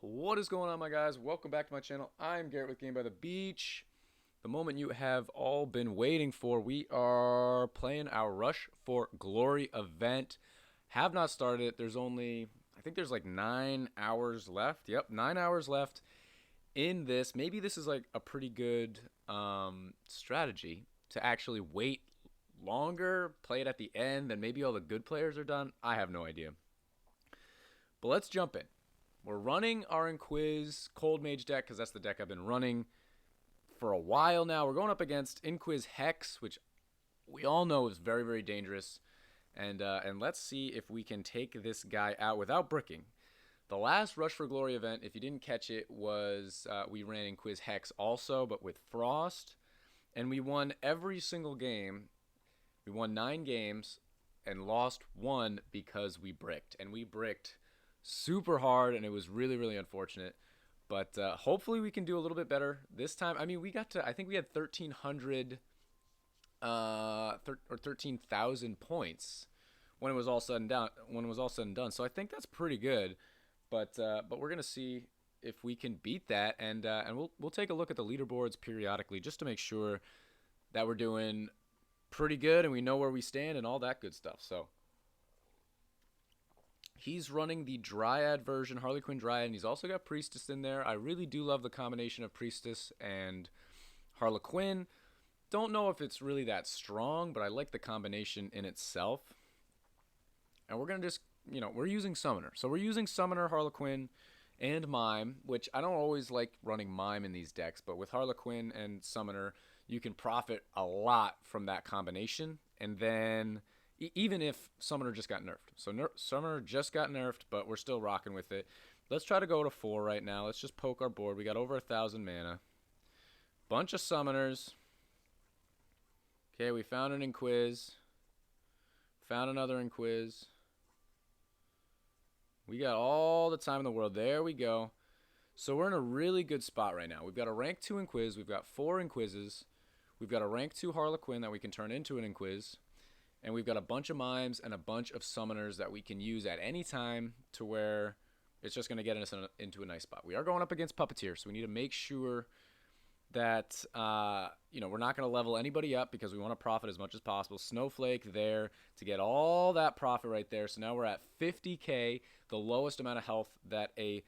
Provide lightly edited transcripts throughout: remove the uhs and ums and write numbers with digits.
What is going on, my guys? Welcome back to my channel. I'm Garrett with Game by the Beach. The moment you have all been waiting for. We are playing our Rush for Glory event. Have not started it. There's only, I think there's like 9 hours left. Yep, 9 hours left in this. Maybe this is like a pretty good strategy to actually wait longer, play it at the end, then maybe all the good players are done. I have no idea. But let's jump in. We're running our Inquiz Cold Mage deck because that's the deck I've been running for a while now. We're going up against Inquiz Hex, which we all know is very, very dangerous. And let's see if we can take this guy out without bricking. The last Rush for Glory event, if you didn't catch it, was we ran Inquiz Hex also, but with Frost. And we won every single game. We won 9 games and lost 1 because we bricked. And we bricked super hard, and it was really, really unfortunate. But hopefully we can do a little bit better this time. I mean, we got to, I think we had 1,300 or 13,000 points when it was all said and done. So I think that's pretty good. But we're gonna see if we can beat that, and we'll take a look at the leaderboards periodically just to make sure that we're doing pretty good and we know where we stand and all that good stuff. So he's running the Dryad version, Harley Quinn Dryad, and he's also got Priestess in there. I really do love the combination of Priestess and Harlequin. Don't know if it's really that strong, but I like the combination in itself. And we're going to just, we're using Summoner. So we're using Summoner, Harlequin, and Mime, which I don't always like running Mime in these decks, but with Harlequin and Summoner, you can profit a lot from that combination. And then even if Summoner just got nerfed. So Summoner just got nerfed, but we're still rocking with it. Let's try to go to 4 right now. Let's just poke our board. We got over 1,000 mana. Bunch of Summoners. Okay, we found an Inquiz. Found another Inquiz. We got all the time in the world. There we go. So we're in a really good spot right now. We've got a rank 2 Inquiz. We've got 4 Inquizes. We've got a rank 2 Harlequin that we can turn into an Inquiz. And we've got a bunch of Mimes and a bunch of Summoners that we can use at any time to where it's just going to get us into a nice spot. We are going up against Puppeteer, so we need to make sure that, we're not going to level anybody up because we want to profit as much as possible. Snowflake there to get all that profit right there. So now we're at 50k, the lowest amount of health that a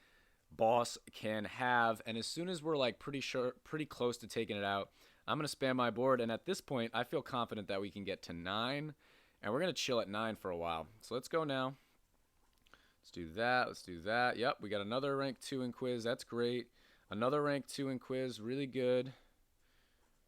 boss can have. And as soon as we're like pretty close to taking it out, I'm going to spam my board, and at this point, I feel confident that we can get to 9, and we're going to chill at 9 for a while. So let's go now. Let's do that. Let's do that. Yep, we got another rank 2 Inquiz. That's great. Another rank 2 Inquiz. Really good.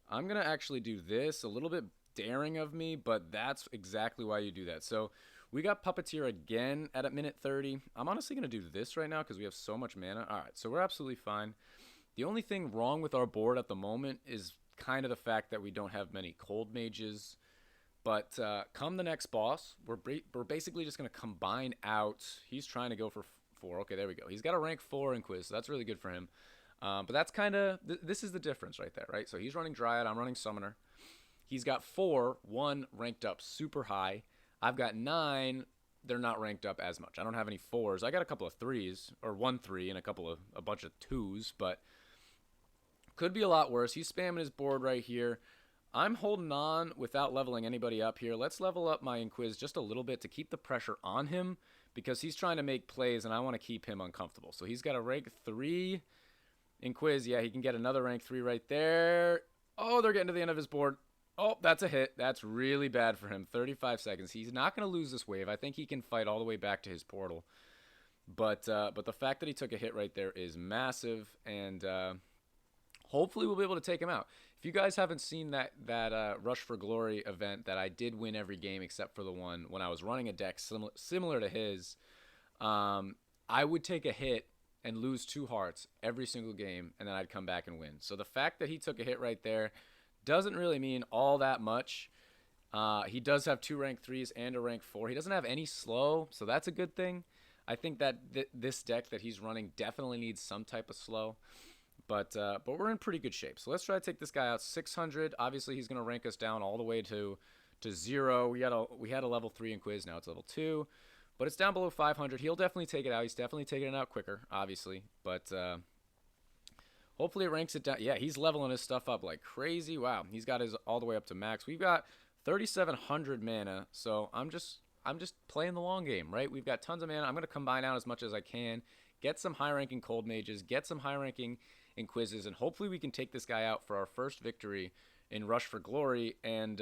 I'm going to actually do this. A little bit daring of me, but that's exactly why you do that. So we got Puppeteer again at minute 30. I'm honestly going to do this right now because we have so much mana. All right, so we're absolutely fine. The only thing wrong with our board at the moment is kind of the fact that we don't have many cold mages. But come the next boss, we're basically just going to combine out. He's trying to go for 4. Okay, there we go. He's got a rank 4 Inquiz, so that's really good for him. But that's kind of, this is the difference right there, right? So he's running Dryad, I'm running Summoner. He's got 4, 1 ranked up super high. I've got 9, they're not ranked up as much. I don't have any 4s. I got a couple of 3s, or 1 3 and a bunch of 2s, but could be a lot worse. He's spamming his board right here. I'm holding on without leveling anybody up here. Let's level up my Inquiz just a little bit to keep the pressure on him because he's trying to make plays and I want to keep him uncomfortable. So he's got a rank 3 Inquiz. Yeah, he can get another rank 3 right there. Oh, they're getting to the end of his board. Oh, that's a hit. That's really bad for him. 35 seconds. He's not going to lose this wave. I think he can fight all the way back to his portal. But the fact that he took a hit right there is massive, and hopefully we'll be able to take him out. If you guys haven't seen that Rush for Glory event that I did win every game except for the one when I was running a deck similar to his, I would take a hit and lose 2 hearts every single game, and then I'd come back and win. So the fact that he took a hit right there doesn't really mean all that much. He does have 2 rank 3s and a rank 4. He doesn't have any slow, so that's a good thing. I think that this deck that he's running definitely needs some type of slow. But we're in pretty good shape. So let's try to take this guy out. 600. Obviously, he's going to rank us down all the way to 0. We had a level 3 Inquiz. Now it's level 2. But it's down below 500. He'll definitely take it out. He's definitely taking it out quicker, obviously. But hopefully it ranks it down. Yeah, he's leveling his stuff up like crazy. Wow, he's got his all the way up to max. We've got 3,700 mana, so I'm just playing the long game, right? We've got tons of mana. I'm going to combine out as much as I can, get some high-ranking Cold Mages, get some high-ranking Inquises, and hopefully we can take this guy out for our first victory in Rush for Glory, and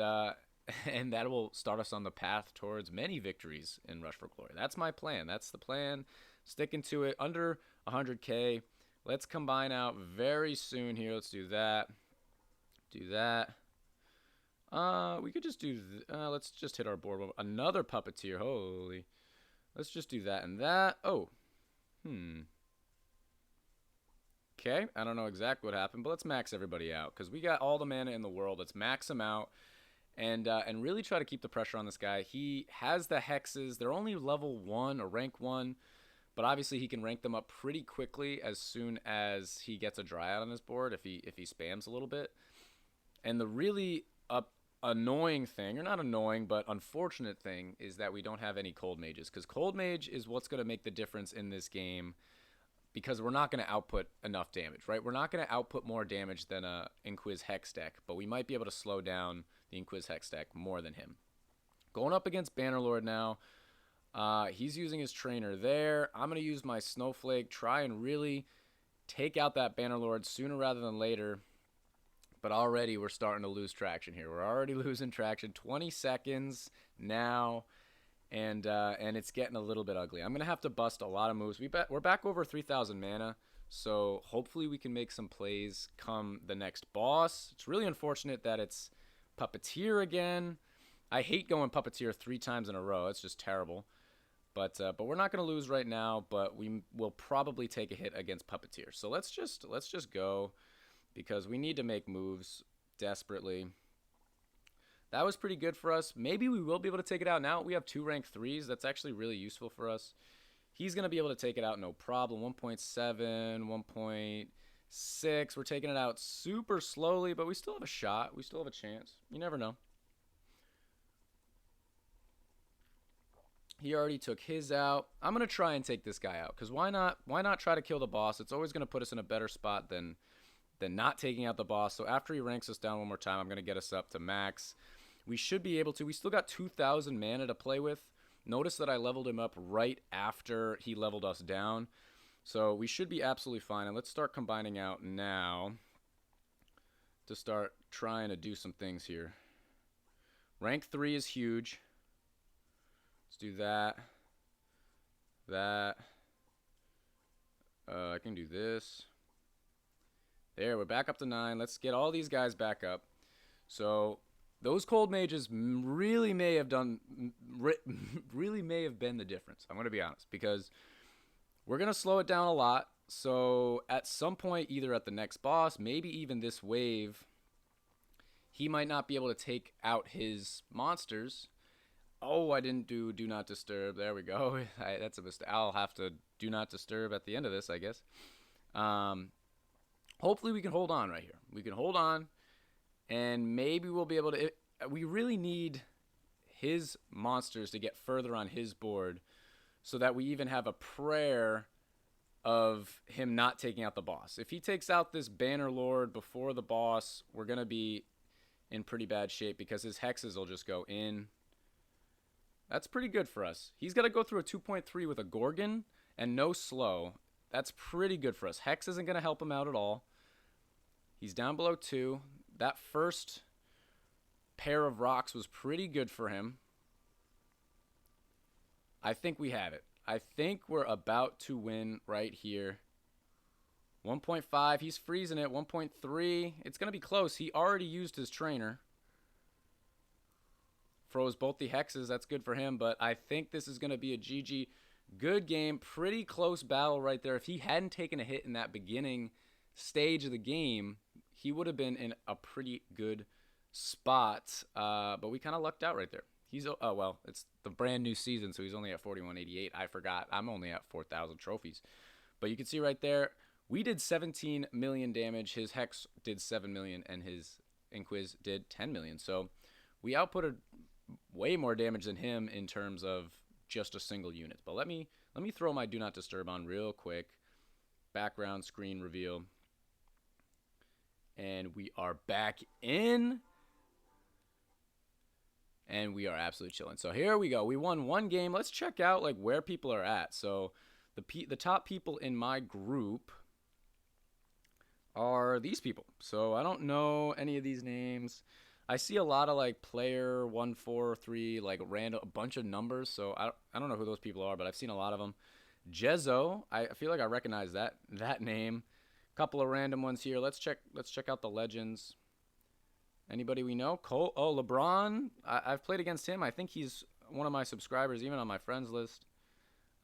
and that will start us on the path towards many victories in Rush for Glory. That's my plan. That's the plan. Sticking to it. Under 100k. Let's combine out very soon here. Let's do that. Do that. We could just do, let's just hit our board. Another Puppeteer, holy. Let's just do that and that. Oh, okay, I don't know exactly what happened, but let's max everybody out, because we got all the mana in the world. Let's max him out, and really try to keep the pressure on this guy. He has the hexes. They're only level 1 or rank 1, but obviously he can rank them up pretty quickly as soon as he gets a Dryad on his board, if he spams a little bit. And the really annoying thing, or not annoying, but unfortunate thing, is that we don't have any Cold Mages, because Cold Mage is what's going to make the difference in this game, because we're not going to output enough damage, right? We're not going to output more damage than a Inquis Hex deck, but we might be able to slow down the Inquis Hex deck more than him. Going up against Bannerlord now. He's using his trainer there. I'm going to use my Snowflake, try and really take out that Bannerlord sooner rather than later. But already we're starting to lose traction here. We're already losing traction. 20 seconds now, and it's getting a little bit ugly. I'm going to have to bust a lot of moves. We're back over 3,000 mana, so hopefully we can make some plays come the next boss. It's really unfortunate that it's Puppeteer again. I hate going Puppeteer 3 times in a row. It's just terrible. But we're not going to lose right now, but we will probably take a hit against Puppeteer. So let's just go, because we need to make moves desperately. That was pretty good for us. Maybe we will be able to take it out now. We have 2 rank 3s. That's actually really useful for us. He's going to be able to take it out no problem. 1.7, 1.6. We're taking it out super slowly, but we still have a shot. We still have a chance. You never know. He already took his out. I'm going to try and take this guy out, because why not? Why not try to kill the boss? It's always going to put us in a better spot than not taking out the boss. So after he ranks us down one more time, I'm going to get us up to max. We should be able to. We still got 2,000 mana to play with. Notice that I leveled him up right after he leveled us down. So we should be absolutely fine. And let's start combining out now to start trying to do some things here. Rank 3 is huge. Let's do that. I can do this. There, we're back up to 9. Let's get all these guys back up. So those Cold Mages really may have been the difference. I'm going to be honest, because we're going to slow it down a lot. So at some point, either at the next boss, maybe even this wave, he might not be able to take out his monsters. Oh, I didn't do Not Disturb. There we go. That's a mistake. I'll have to do Not Disturb at the end of this, I guess. Hopefully we can hold on right here. We can hold on, and maybe we'll be able to... We really need his monsters to get further on his board so that we even have a prayer of him not taking out the boss. If he takes out this Bannerlord before the boss, we're going to be in pretty bad shape, because his hexes will just go in. That's pretty good for us. He's got to go through a 2.3 with a Gorgon and no slow. That's pretty good for us. Hex isn't going to help him out at all. He's down below 2. That first pair of rocks was pretty good for him. I think we have it. I think we're about to win right here. 1.5. He's freezing it. 1.3. It's going to be close. He already used his trainer. Froze both the hexes. That's good for him, but I think this is going to be a GG. Good game. Pretty close battle right there. If he hadn't taken a hit in that beginning stage of the game, he would have been in a pretty good spot, but we kind of lucked out right there. He's, oh, well, it's the brand new season, so he's only at 4188. I forgot. I'm only at 4,000 trophies. But you can see right there, we did 17 million damage. His Hex did 7 million, and his Inquis did 10 million. So we outputted way more damage than him in terms of just a single unit. But let me throw my do not disturb on real quick. Background screen reveal. And we are back in. And we are absolutely chilling. So here we go. We won one game. Let's check out like where people are at. So the top people in my group are these people. So I don't know any of these names. I see a lot of like player 143, like random, a bunch of numbers. So I don't know who those people are, but I've seen a lot of them. Jezzo, I feel like I recognize that name. Couple of random ones here. Let's check out the legends. Anybody we know? Cole. Oh, LeBron. I've played against him. I think he's one of my subscribers, even on my friends list.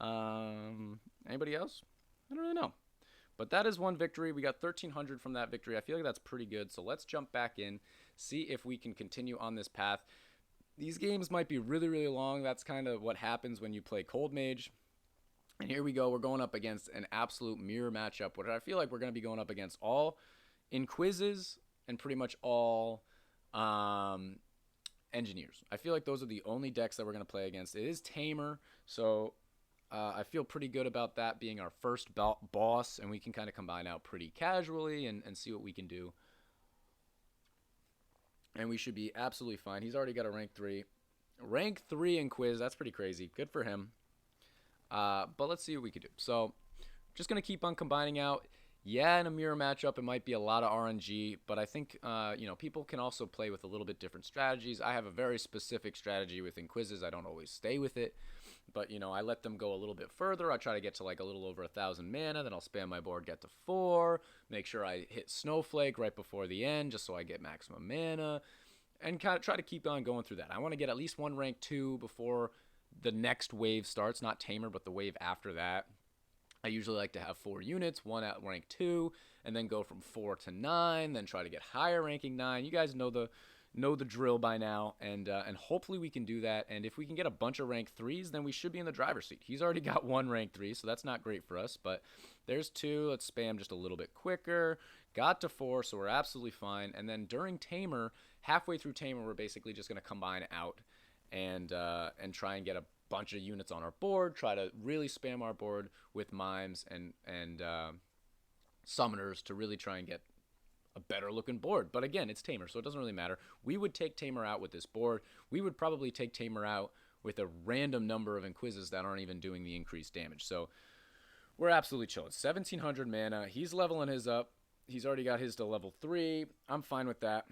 Anybody else? I don't really know. But that is one victory. We got 1,300 from that victory. I feel like that's pretty good. So let's jump back in, see if we can continue on this path. These games might be really, really long. That's kind of what happens when you play Cold Mage. And here we go. We're going up against an absolute mirror matchup. What I feel like we're going to be going up against all in quizzes and pretty much all engineers. I feel like those are the only decks that we're going to play against. It is Tamer, so I feel pretty good about that being our first boss, and we can kind of combine out pretty casually and see what we can do. And we should be absolutely fine. He's already got a rank 3. Rank 3 in quiz, that's pretty crazy. Good for him. But let's see what we can do. So just going to keep on combining out. Yeah, in a mirror matchup, it might be a lot of RNG, but I think, people can also play with a little bit different strategies. I have a very specific strategy within quizzes. I don't always stay with it, but, I let them go a little bit further. I try to get to like a little over 1,000 mana, then I'll spam my board, get to 4, make sure I hit Snowflake right before the end just so I get maximum mana, and kind of try to keep on going through that. I want to get at least one rank 2 before the next wave starts, not Tamer, but the wave after that. I usually like to have 4 units, one at rank 2, and then go from 4 to 9, then try to get higher ranking 9. You guys know the drill by now, and hopefully we can do that. And if we can get a bunch of rank 3s, then we should be in the driver's seat. He's already got 1 rank 3, so that's not great for us, but there's 2. Let's spam just a little bit quicker. Got to 4, so we're absolutely fine. And then during Tamer, halfway through Tamer, we're basically just going to combine out and try and get a bunch of units on our board, try to really spam our board with mimes and summoners to really try and get a better looking board. But again, it's Tamer, so it doesn't really matter. We would take Tamer out with this board. We would probably take Tamer out with a random number of Inquizzes that aren't even doing the increased damage. So we're absolutely chilling. 1,700 mana. He's leveling his up. He's already got his to level 3. I'm fine with that.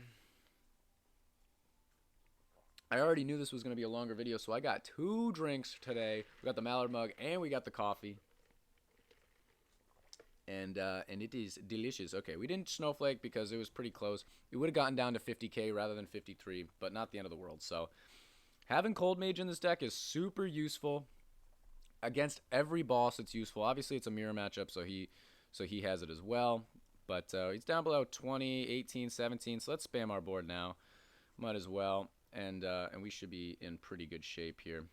I already knew this was going to be a longer video, so I got 2 drinks today. We got the Mallard mug, and we got the coffee. And it is delicious. Okay, we didn't Snowflake because it was pretty close. It would have gotten down to 50k rather than 53, but not the end of the world. So having Cold Mage in this deck is super useful. Against every boss, it's useful. Obviously, it's a mirror matchup, so he has it as well. But he's down below 20, 18, 17, so let's spam our board now. Might as well. And we should be in pretty good shape here.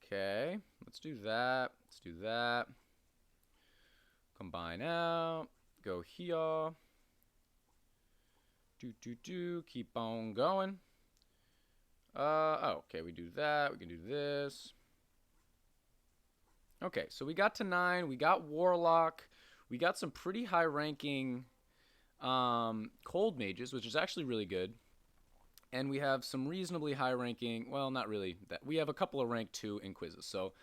Okay, let's do that. Let's do that. Combine out. Go here. Keep on going. Okay, we do that. We can do this. Okay, so we got to 9. We got Warlock. We got some pretty high ranking Cold Mages, which is actually really good. And we have some reasonably high ranking, well, not really. We have a couple of rank 2 Inquizzes. So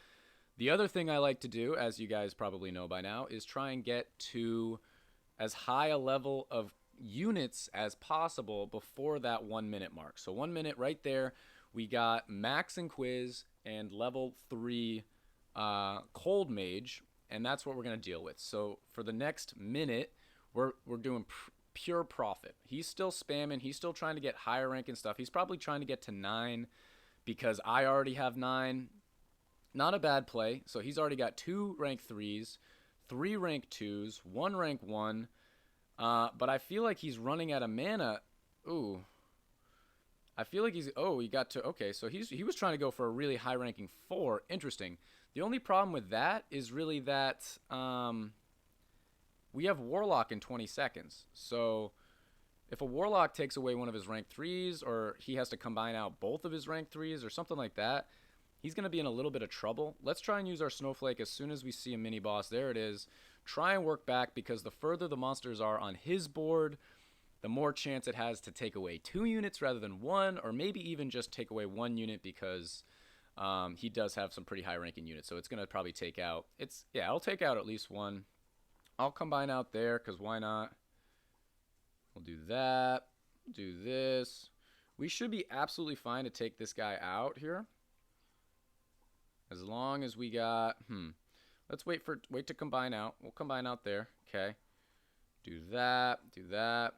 the other thing I like to do, as you guys probably know by now, is try and get to as high a level of units as possible before that 1 minute mark. So 1 minute right there, we got Max Inquizz and level 3 Cold Mage, and that's what we're going to deal with. So for the next minute, we're doing pure profit. He's still spamming. He's still trying to get higher rank and stuff. He's probably trying to get to 9 because I already have 9. Not a bad play. So he's already got 2 rank 3s, 3 rank 2s, 1 rank 1. But I feel like he's running out of mana. Ooh. I feel like he's... Oh, he got to... Okay, so he was trying to go for a really high ranking 4. Interesting. The only problem with that is really that... we have Warlock in 20 seconds. So if a Warlock takes away one of his rank 3s, or he has to combine out both of his rank 3s or something like that, he's going to be in a little bit of trouble. Let's try and use our Snowflake as soon as we see a mini boss. There it is. Try and work back, because the further the monsters are on his board, the more chance it has to take away 2 units rather than 1, or maybe even just take away 1 unit, because he does have some pretty high ranking units. So it's going to probably take out, I'll take out at least 1. I'll combine out there, because why not? We'll do that. Do this. We should be absolutely fine to take this guy out here. As long as we got, let's wait to combine out. We'll combine out there. Okay. Do that. Do that.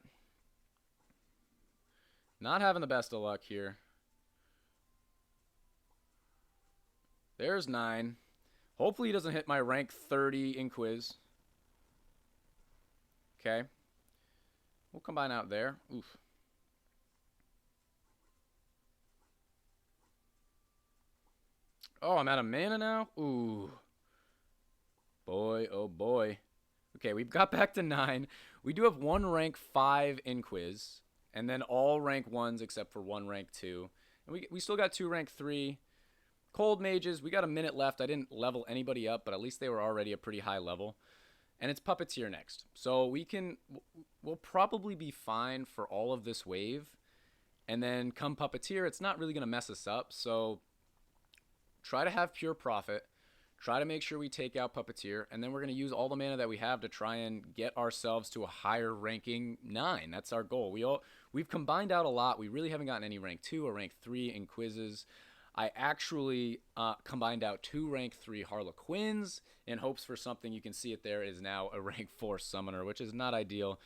Not having the best of luck here. There's 9. Hopefully he doesn't hit my rank 30 in quiz. Okay. We'll combine out there. Oof. Oh, I'm out of mana now? Ooh. Boy, oh boy. Okay, we've got back to 9. We do have 1 rank 5 in quiz, and then all rank 1s except for 1 rank 2. And we still got 2 rank 3. Cold mages, we got a minute left. I didn't level anybody up, but at least they were already a pretty high level. And it's Puppeteer next. So we'll probably be fine for all of this wave. And then come Puppeteer, it's not really going to mess us up. So try to have pure profit. Try to make sure we take out Puppeteer. And then we're going to use all the mana that we have to try and get ourselves to a higher ranking 9. That's our goal. We've combined out a lot. We really haven't gotten any rank 2 or rank 3 in quizzes. I actually combined out 2 rank 3 Harlequins in hopes for something. You can see it there is now a rank 4 summoner, which is not ideal,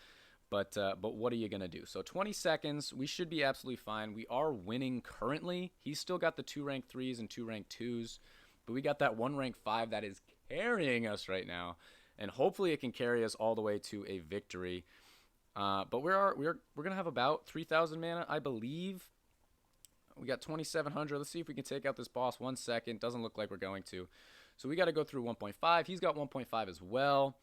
but what are you going to do? So 20 seconds, we should be absolutely fine. We are winning currently. He's still got the 2 rank 3s and 2 rank 2s, but we got that 1 rank 5 that is carrying us right now, and hopefully it can carry us all the way to a victory. But we're going to have about 3,000 mana, I believe. We got 2,700. Let's see if we can take out this boss. 1 second. Doesn't look like we're going to. So we got to go through 1.5. He's got 1.5 as well.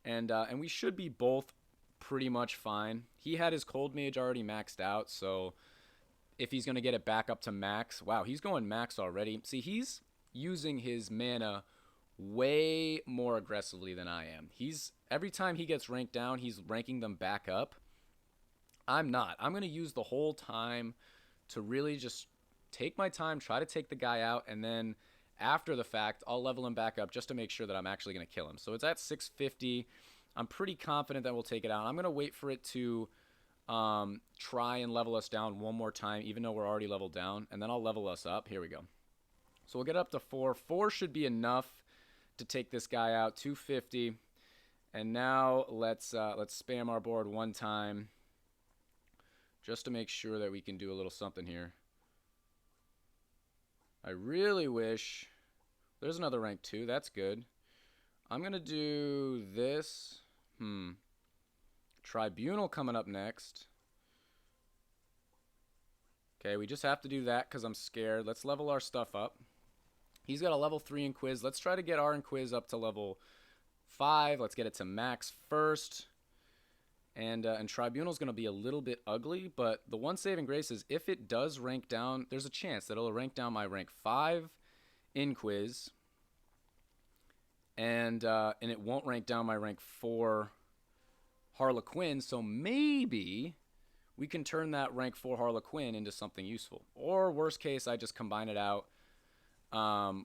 And we should be both pretty much fine. He had his Cold Mage already maxed out. So if he's going to get it back up to max. Wow, he's going max already. See, he's using his mana way more aggressively than I am. Every time he gets ranked down, he's ranking them back up. I'm not. I'm going to use the whole time to really just take my time, try to take the guy out, and then after the fact, I'll level him back up just to make sure that I'm actually going to kill him. So it's at 650. I'm pretty confident that we'll take it out. I'm going to wait for it to try and level us down one more time, even though we're already leveled down, and then I'll level us up. Here we go. So we'll get up to 4. 4 should be enough to take this guy out. 250. And now let's spam our board one time, just to make sure that we can do a little something here. I really wish... There's another rank 2. That's good. I'm going to do this. Tribunal coming up next. Okay, we just have to do that because I'm scared. Let's level our stuff up. He's got a level 3 in quiz. Let's try to get our in quiz up to level 5. Let's get it to max first. And Tribunal's going to be a little bit ugly, but the one saving grace is if it does rank down, there's a chance that it'll rank down my rank 5 in quiz, and it won't rank down my rank 4 Harlequin, so maybe we can turn that rank 4 Harlequin into something useful. Or worst case, I just combine it out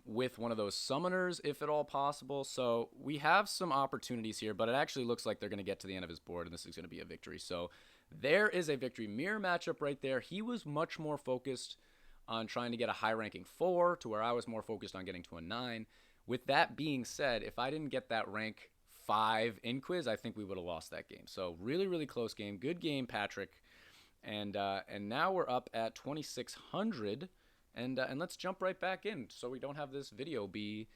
with one of those summoners, if at all possible. So we have some opportunities here, but it actually looks like they're going to get to the end of his board, and this is going to be a victory. So there is a victory. Mirror matchup right there. He was much more focused on trying to get a high-ranking 4, to where I was more focused on getting to a 9. With that being said, if I didn't get that rank 5 in quiz, I think we would have lost that game. So really, really close game. Good game, Patrick. And now we're up at 2,600. And let's jump right back in so we don't have this video be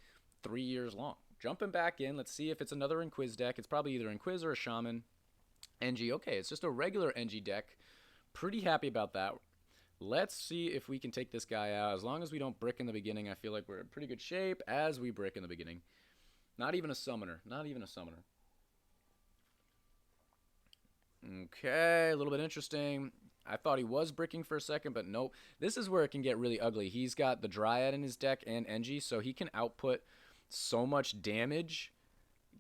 3 years long. Jumping back in, let's see if it's another Inquiz deck. It's probably either Inquiz or a Shaman. NG, okay, it's just a regular NG deck. Pretty happy about that. Let's see if we can take this guy out. As long as we don't brick in the beginning, I feel like we're in pretty good shape as we brick in the beginning. Not even a summoner. Not even a summoner. Okay, a little bit interesting. I thought he was bricking for a second, but nope. This is where it can get really ugly. He's got the Dryad in his deck and Engie, so he can output so much damage.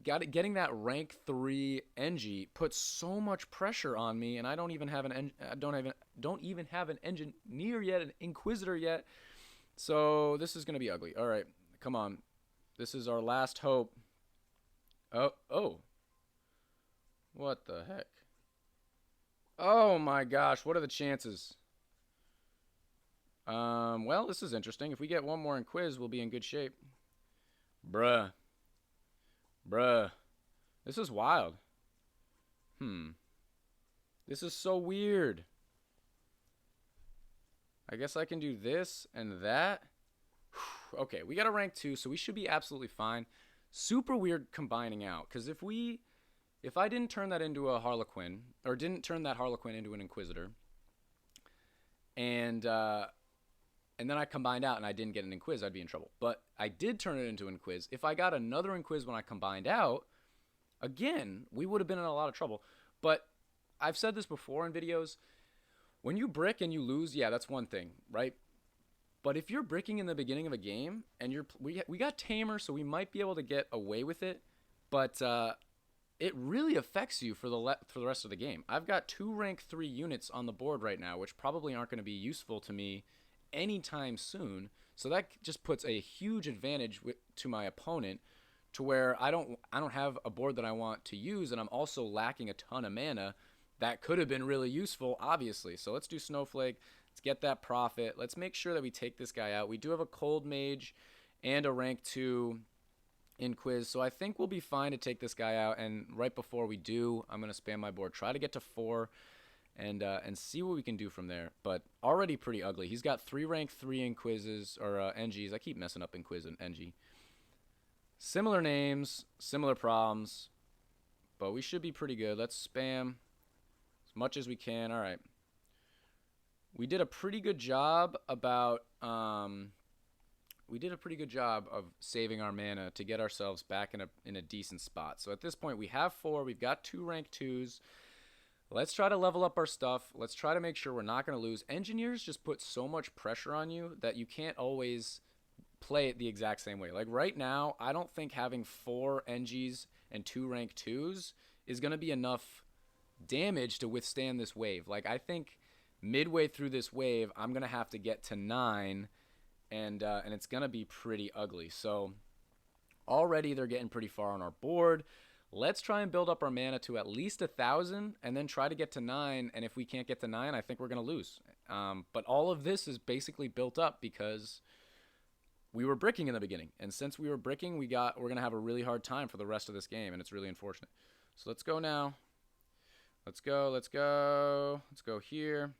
Getting that rank 3 Engie puts so much pressure on me, and I don't even have don't even have an engineer yet, an inquisitor yet. So this is gonna be ugly. All right, come on. This is our last hope. Oh. What the heck? Oh my gosh, what are the chances? Well, this is interesting. If we get one more in quiz, we'll be in good shape. Bruh. This is wild. This is so weird. I guess I can do this and that. Okay, we got a rank 2, so we should be absolutely fine. Super weird combining out, because if I didn't turn that into a Harlequin, or didn't turn that Harlequin into an Inquisitor, and then I combined out and I didn't get an Inquiz, I'd be in trouble. But I did turn it into an Inquiz. If I got another Inquiz when I combined out, again, we would have been in a lot of trouble. But I've said this before in videos. When you brick and you lose, yeah, that's one thing, right? But if you're bricking in the beginning of a game, and we got Tamer, so we might be able to get away with it, but it really affects you for the rest of the game. I've got 2 rank 3 units on the board right now, which probably aren't going to be useful to me anytime soon. So that just puts a huge advantage to my opponent, to where I don't have a board that I want to use, and I'm also lacking a ton of mana that could have been really useful, obviously. So let's do Snowflake. Let's get that profit. Let's make sure that we take this guy out. We do have a Cold Mage and a rank 2 in quiz, so I think we'll be fine to take this guy out. And right before we do, I'm going to spam my board, try to get to 4, and see what we can do from there. But already pretty ugly. He's got 3 rank 3 in quizzes, or NGs. I keep messing up in quiz and NG. Similar names, similar problems, but we should be pretty good. Let's spam as much as we can. All right. We did a pretty good job about of saving our mana to get ourselves back in a decent spot. So at this point we have 4, we've got 2 rank 2s. Let's try to level up our stuff. Let's try to make sure we're not going to lose. Engineers just put so much pressure on you that you can't always play it the exact same way. Like right now, I don't think having 4 NGs and 2 rank 2s is going to be enough damage to withstand this wave. Like I think midway through this wave, I'm going to have to get to 9, and it's going to be pretty ugly. So already they're getting pretty far on our board. Let's try and build up our mana to at least 1,000 and then try to get to 9. And if we can't get to 9, I think we're going to lose. But all of this is basically built up because we were bricking in the beginning. And since we were bricking, we're going to have a really hard time for the rest of this game, and it's really unfortunate. So let's go now. Let's go here.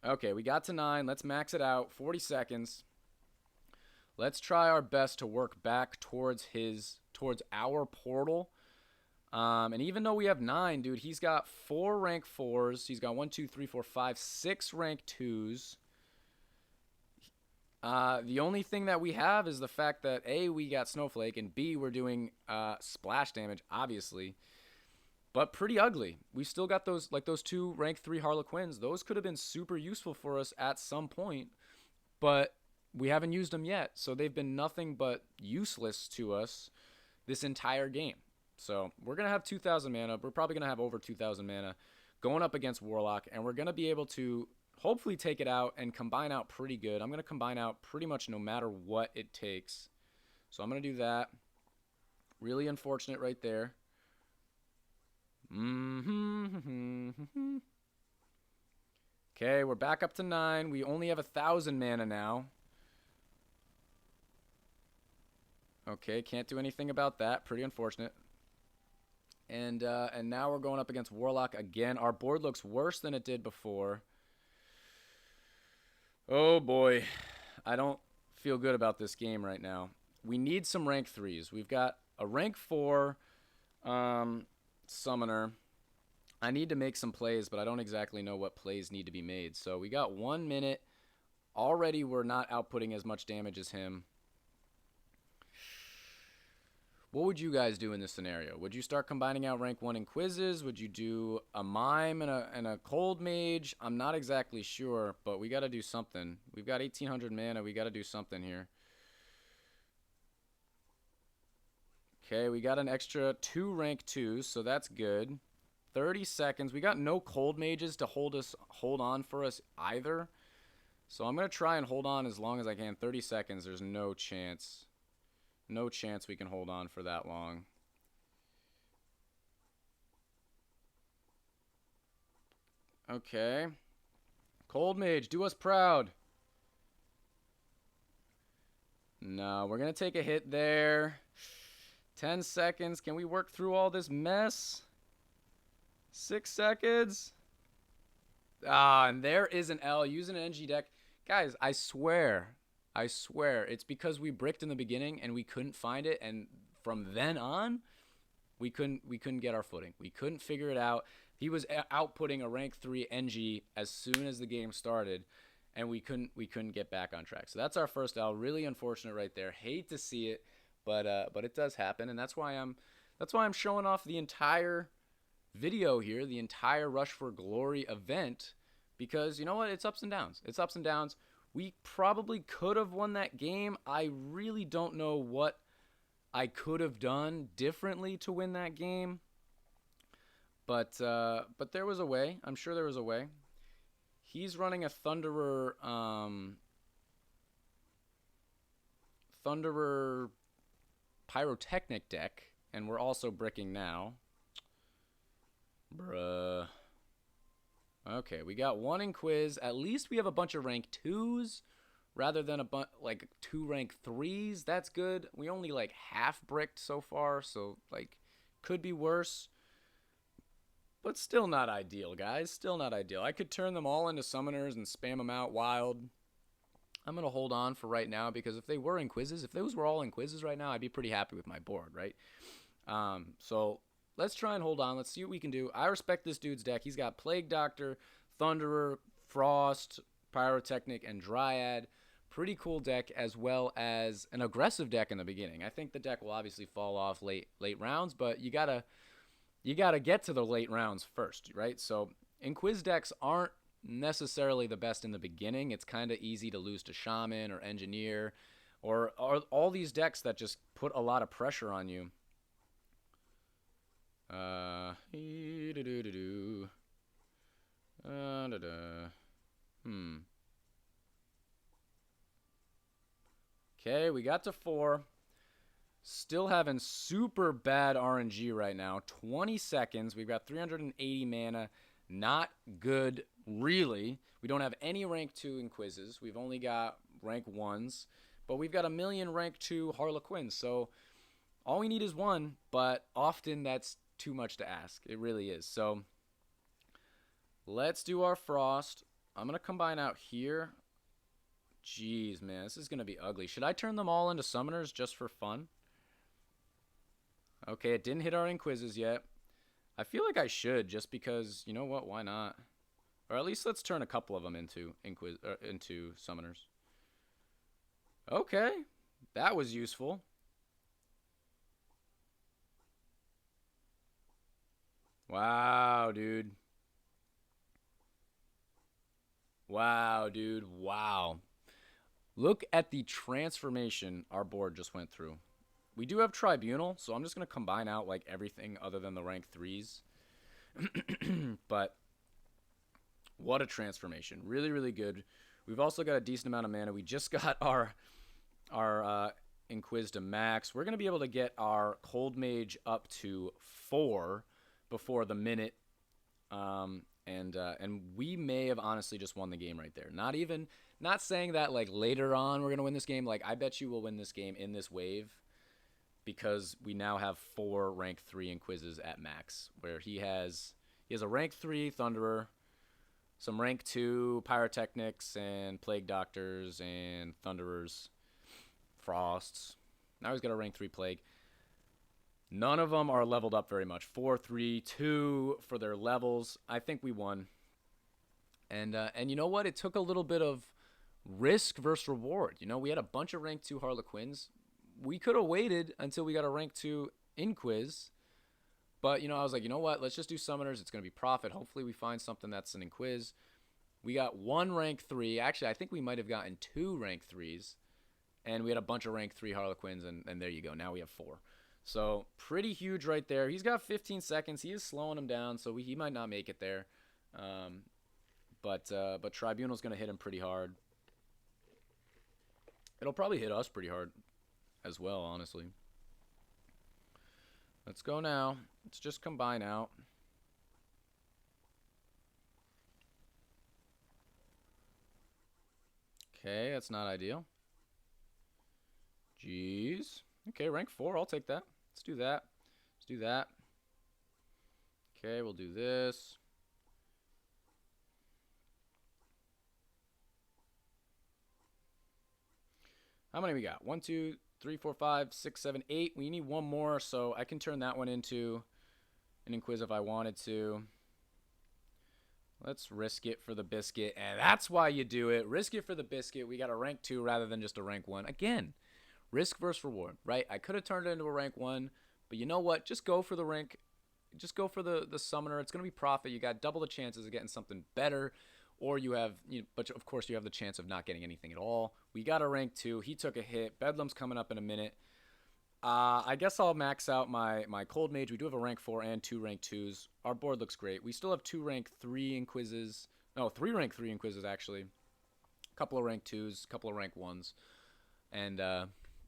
Okay, we got to 9. Let's max it out. 40 seconds. Let's try our best to work back towards our portal. And even though we have 9, dude, he's got 4 rank 4s. He's got 1, 2, 3, 4, 5, 6 rank 2s. The only thing that we have is the fact that A, we got Snowflake, and B, we're doing splash damage, obviously. But pretty ugly. We still got those 2 rank 3 Harlequins. Those could have been super useful for us at some point, but we haven't used them yet. So they've been nothing but useless to us this entire game. So we're going to have 2,000 mana. We're probably going to have over 2,000 mana going up against Warlock, and we're going to be able to hopefully take it out and combine out pretty good. I'm going to combine out pretty much no matter what it takes. So I'm going to do that. Really unfortunate right there. Okay, we're back up to 9. We only have 1,000 mana now. Okay, can't do anything about that. Pretty unfortunate. And now we're going up against Warlock again. Our board looks worse than it did before. Oh boy, I don't feel good about this game right now. We need some rank 3s. We've got a rank 4 summoner. I need to make some plays, but I don't exactly know what plays need to be made. So we got 1 minute. Already we're not outputting as much damage as him. What would you guys do in this scenario? Would you start combining out rank 1 in quizzes? Would you do a mime and a cold mage? I'm not exactly sure, but we got to do something. We've got 1800 mana. We got to do something here. Okay, we got an extra 2 rank 2s, so that's good. 30 seconds. We got no cold mages to hold on for us either. So I'm going to try and hold on as long as I can. 30 seconds, there's no chance. No chance we can hold on for that long. Okay. Cold Mage, do us proud. No, we're going to take a hit there. 10 seconds. Can we work through all this mess? 6 seconds. Ah, and there is an L using an NG deck. Guys, I swear, it's because we bricked in the beginning and we couldn't find it, and from then on, we couldn't get our footing. We couldn't figure it out. He was outputting a rank 3 NG as soon as the game started, and we couldn't get back on track. So that's our first L. Really unfortunate right there. Hate to see it, but it does happen, and that's why I'm showing off the entire video here, the entire Rush for Glory event. Because, you know what, it's ups and downs. It's ups and downs. We probably could have won that game. I really don't know what I could have done differently to win that game. But there was a way. I'm sure there was a way. He's running a Thunderer Pyrotechnic deck, and we're also bricking now. Bruh. Okay, we got 1 in quiz. At least we have a bunch of rank 2s rather than like 2 rank 3s. That's good. We only like half bricked so far, so like could be worse. But still not ideal, guys. Still not ideal. I could turn them all into summoners and spam them out wild. I'm going to hold on for right now because if they were in quizzes, if those were all in quizzes right now, I'd be pretty happy with my board, right? So let's try and hold on. Let's see what we can do. I respect this dude's deck. He's got Plague Doctor, Thunderer, Frost, Pyrotechnic, and Dryad. Pretty cool deck, as well as an aggressive deck in the beginning. I think the deck will obviously fall off late rounds, but you gotta get to the late rounds first, right? So Inquiz decks aren't necessarily the best in the beginning. It's kind of easy to lose to Shaman or Engineer, or all these decks that just put a lot of pressure on you. Okay, we got to 4. Still having super bad RNG right now. 20 seconds. We've got 380 mana. Not good, really. We don't have any rank 2 in quizzes. We've only got rank 1s. But we've got a million rank 2 Harlequins. So all we need is 1, but often that's too much to ask. It really is. So let's do our Frost. I'm going to combine out here. Jeez, man, this is going to be ugly. Should I turn them all into summoners just for fun? Okay, it didn't hit our Inquizzes yet. I feel like I should, just because, you know what, why not? Or at least let's turn a couple of them into summoners. Okay, that was useful. Wow, dude. Wow, dude. Wow. Look at the transformation our board just went through. We do have Tribunal, so I'm just going to combine out like everything other than the rank 3s. But what a transformation. Really, really good. We've also got a decent amount of mana. We just got our Inquiz to max. We're going to be able to get our Cold Mage up to 4 before the minute. And we may have honestly just won the game right there. Not saying that like later on we're going to win this game. Like I bet you we'll win this game in this wave because we now have 4 rank 3 Inquizzes at max, where he has a rank 3 Thunderer, some rank 2 Pyrotechnics and Plague Doctors and Thunderers, Frosts. Now he's got a rank 3 Plague. None of them are leveled up very much. 4, 3, 2 for their levels. I think we won. And you know what? It took a little bit of risk versus reward. You know, we had a bunch of rank 2 Harlequins. we could have waited until we got a rank 2 in quiz. But, I was like, you know what? Let's just do summoners. It's going to be profit. Hopefully we find something that's an inquiz. We got 1 rank 3. Actually, I think we might have gotten 2 rank 3s. And we had a bunch of rank 3 Harlequins, and there you go. Now we have 4. So pretty huge right there. He's got 15 seconds. He is slowing him down, so he might not make it there. But Tribunal's going to hit him pretty hard. It'll probably hit us pretty hard as well, honestly. Let's go now. Let's just combine out. Okay, that's not ideal. Jeez. Okay, rank 4. I'll take that. Let's do that. Let's do that. Okay, we'll do this. How many we got? 1, 2, 3, 4, 5, 6, 7, 8. We need 1 more, so I can turn that one into an inquiz if I wanted to. Let's risk it for the biscuit, and that's why you do it. Risk it for the biscuit. We got a rank 2 rather than just a rank 1. Again, risk versus reward, right? I could have turned it into a rank 1, but you know what? Just go for the rank. Just go for the summoner. It's going to be profit. You got double the chances of getting something better. Or you have, but of course you have the chance of not getting anything at all. We got a rank 2. He took a hit. Bedlam's coming up in a minute. I guess I'll max out my Cold Mage. We do have a rank 4 and 2 rank 2s. Our board looks great. We still have 2 rank 3 inquizzes. No, 3 rank 3 inquizzes actually. A couple of rank 2s, a couple of rank 1s. And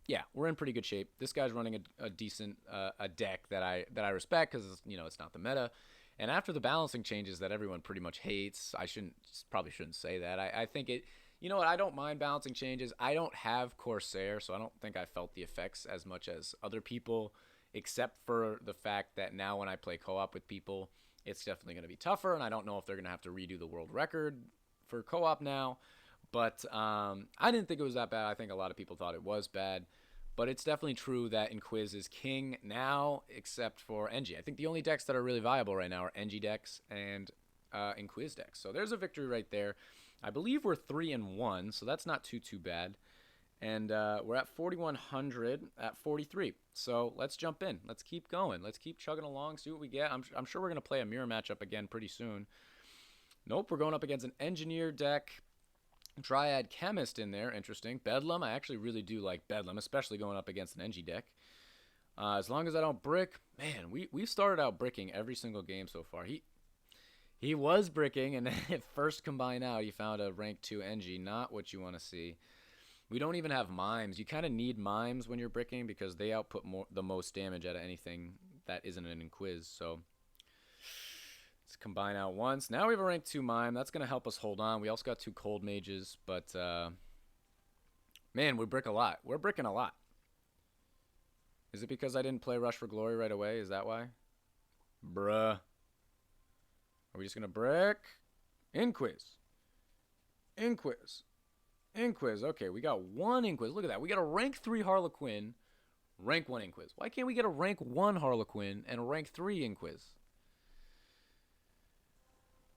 yeah, we're in pretty good shape. This guy's running a decent a deck that I respect because it's not the meta. And after the balancing changes that everyone pretty much hates, probably shouldn't say that. I think it, what, I don't mind balancing changes. I don't have Corsair, so I don't think I felt the effects as much as other people, except for the fact that now when I play co-op with people, it's definitely going to be tougher, and I don't know if they're going to have to redo the world record for co-op now. But I didn't think it was that bad. I think a lot of people thought it was bad. But it's definitely true that Inquiz is king now, except for NG. I think the only decks that are really viable right now are NG decks and Inquiz decks. So there's a victory right there. I believe we're 3-1, so that's not too bad. And we're at 4,100 at 43. So let's jump in. Let's keep going. Let's keep chugging along, see what we get. I'm sure we're going to play a mirror matchup again pretty soon. Nope, we're going up against an engineer deck. Dryad Chemist in there, interesting. Bedlam, I actually really do like Bedlam, especially going up against an NG deck. As long as I don't brick, man, we've started out bricking every single game so far. He was bricking, and then first combine out, he found a rank 2 NG, not what you want to see. We don't even have mimes. You kind of need mimes when you're bricking because they output the most damage out of anything that isn't an inquiz, so let's combine out once. Now we have a rank 2 mime. That's going to help us hold on. We also got 2 cold mages, but man, we brick a lot. We're bricking a lot. Is it because I didn't play Rush for Glory right away? Is that why? Bruh. Are we just going to brick? Inquiz. Inquiz. Inquiz. Okay, we got 1 Inquiz. Look at that. We got a rank 3 Harlequin, rank 1 Inquiz. Why can't we get a rank 1 Harlequin and a rank 3 Inquiz?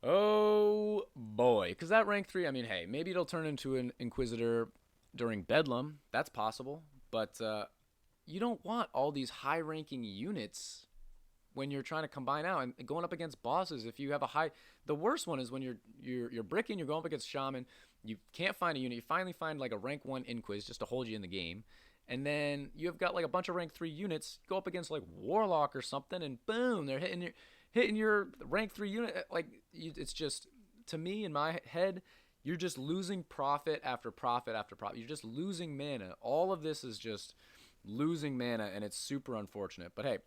Oh, boy. Because that rank 3, I mean, hey, maybe it'll turn into an Inquisitor during Bedlam. That's possible. But you don't want all these high-ranking units when you're trying to combine out and going up against bosses. If you have a high... The worst one is when you're bricking, you're going up against Shaman, you can't find a unit, you finally find like a rank 1 Inquiz just to hold you in the game, and then you've got like a bunch of rank 3 units, go up against like Warlock or something, and boom, they're hitting your rank 3 unit. Like, it's just, to me, in my head, you're just losing profit after profit after profit. You're just losing mana. All of this is just losing mana, and it's super unfortunate. But hey,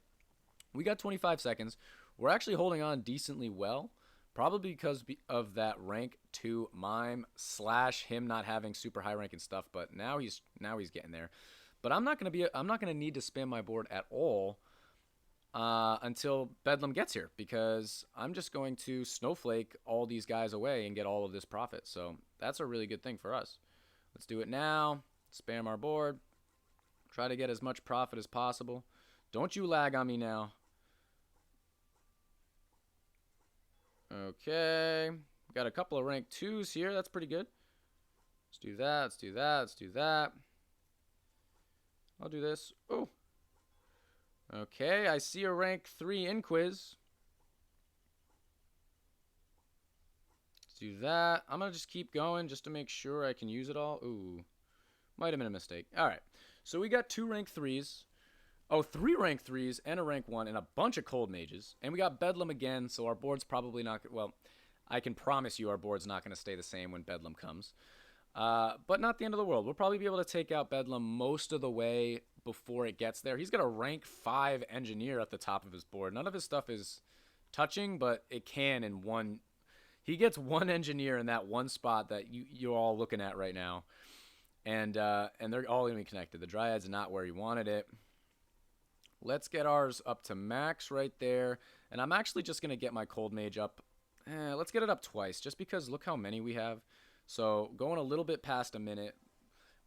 we got 25 seconds. We're actually holding on decently well, probably because of that rank 2 mime / him not having super high rank and stuff. But now he's getting there. But I'm not gonna need to spam my board at all until Bedlam gets here, because I'm just going to snowflake all these guys away and get all of this profit. So that's a really good thing for us. Let's do it now. Spam our board. Try to get as much profit as possible. Don't you lag on me now. Okay. Got a couple of rank 2s here. That's pretty good. Let's do that. Let's do that. Let's do that. I'll do this. Oh. Okay, I see a rank 3 Inquiz. Let's do that. I'm going to just keep going just to make sure I can use it all. Ooh. Might have been a mistake. Alright. So we got 2 rank 3s. Oh, 3 rank 3s and a rank 1 and a bunch of cold mages. And we got Bedlam again, so our board's probably not... Well, I can promise you our board's not going to stay the same when Bedlam comes. But not the end of the world. We'll probably be able to take out Bedlam most of the way before it gets there. He's got a rank 5 engineer at the top of his board. None of his stuff is touching, but it can in one... He gets one engineer in that one spot that you're all looking at right now. And they're all going to be connected. The Dryad's not where he wanted it. Let's get ours up to max right there. And I'm actually just going to get my Cold Mage up. Let's get it up twice, just because look how many we have. So going a little bit past a minute,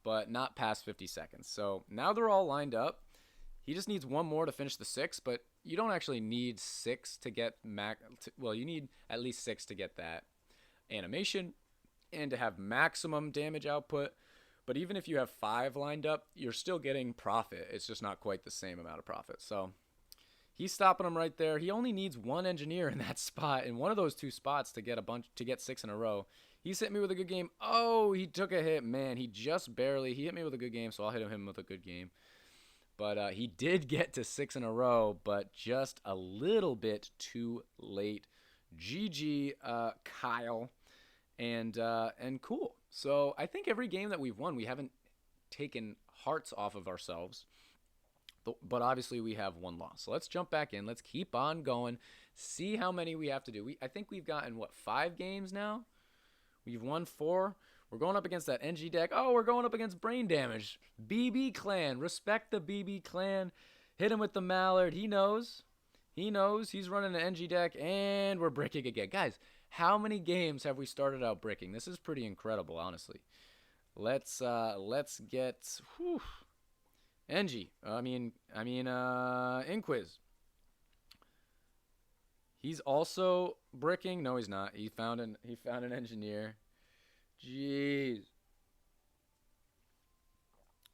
but not past 50 seconds. So now they're all lined up. He just needs one more to finish the 6, but you don't actually need 6 to get well, you need at least 6 to get that animation and to have maximum damage output. But even if you have 5 lined up, you're still getting profit. It's just not quite the same amount of profit. So he's stopping him right there. He only needs 1 engineer in that spot, in one of those 2 spots to get 6 in a row. He's hit me with a good game. Oh, he took a hit. Man, he just barely. He hit me with a good game, so I'll hit him with a good game. But he did get to 6 in a row, but just a little bit too late. GG, Kyle. And cool. So I think every game that we've won, we haven't taken hearts off of ourselves. But obviously we have 1 loss. So let's jump back in. Let's keep on going. See how many we have to do. I think we've gotten, what, 5 games now? We've won 4. We're going up against that NG deck. Oh, we're going up against Brain Damage. BB Clan. Respect the BB Clan. Hit him with the Mallard. He knows. He knows. He's running an NG deck, and we're bricking again. Guys, how many games have we started out bricking? This is pretty incredible, honestly. Let's get NG. Inquiz. He's also bricking. No, he's not. He found an engineer. Jeez.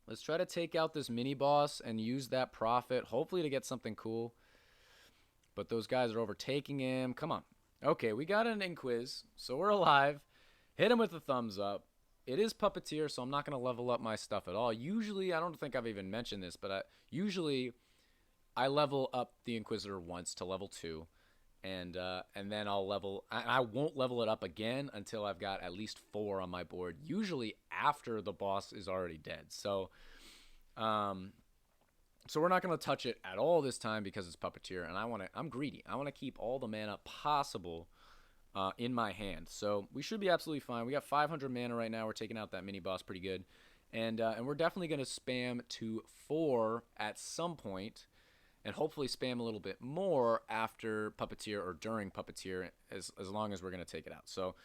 Let's try to take out this mini boss and use that profit, hopefully to get something cool. But those guys are overtaking him. Come on. Okay, we got an Inquiz, so we're alive. Hit him with a thumbs up. It is Puppeteer, so I'm not going to level up my stuff at all. Usually, I don't think I've even mentioned this, but usually I level up the Inquisitor once to level 2. And then I'll level... I won't level it up again until I've got at least 4 on my board. Usually after the boss is already dead. So we're not going to touch it at all this time because it's Puppeteer. And I'm greedy. I want to keep all the mana possible in my hand. So we should be absolutely fine. We got 500 mana right now. We're taking out that mini boss pretty good. And we're definitely going to spam to 4 at some point. And hopefully spam a little bit more after Puppeteer or during Puppeteer as long as we're going to take it out. So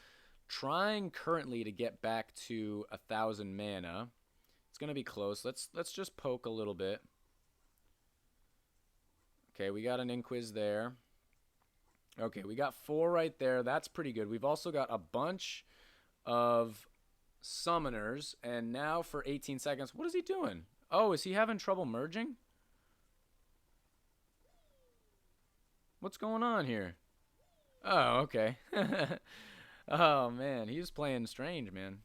trying currently to get back to 1,000 mana. It's going to be close. Let's just poke a little bit. Okay, we got an Inquiz there. Okay, we got 4 right there. That's pretty good. We've also got a bunch of summoners. And now for 18 seconds, what is he doing? Oh, is he having trouble merging? What's going on here? Oh, okay. Oh, man. He's playing strange, man.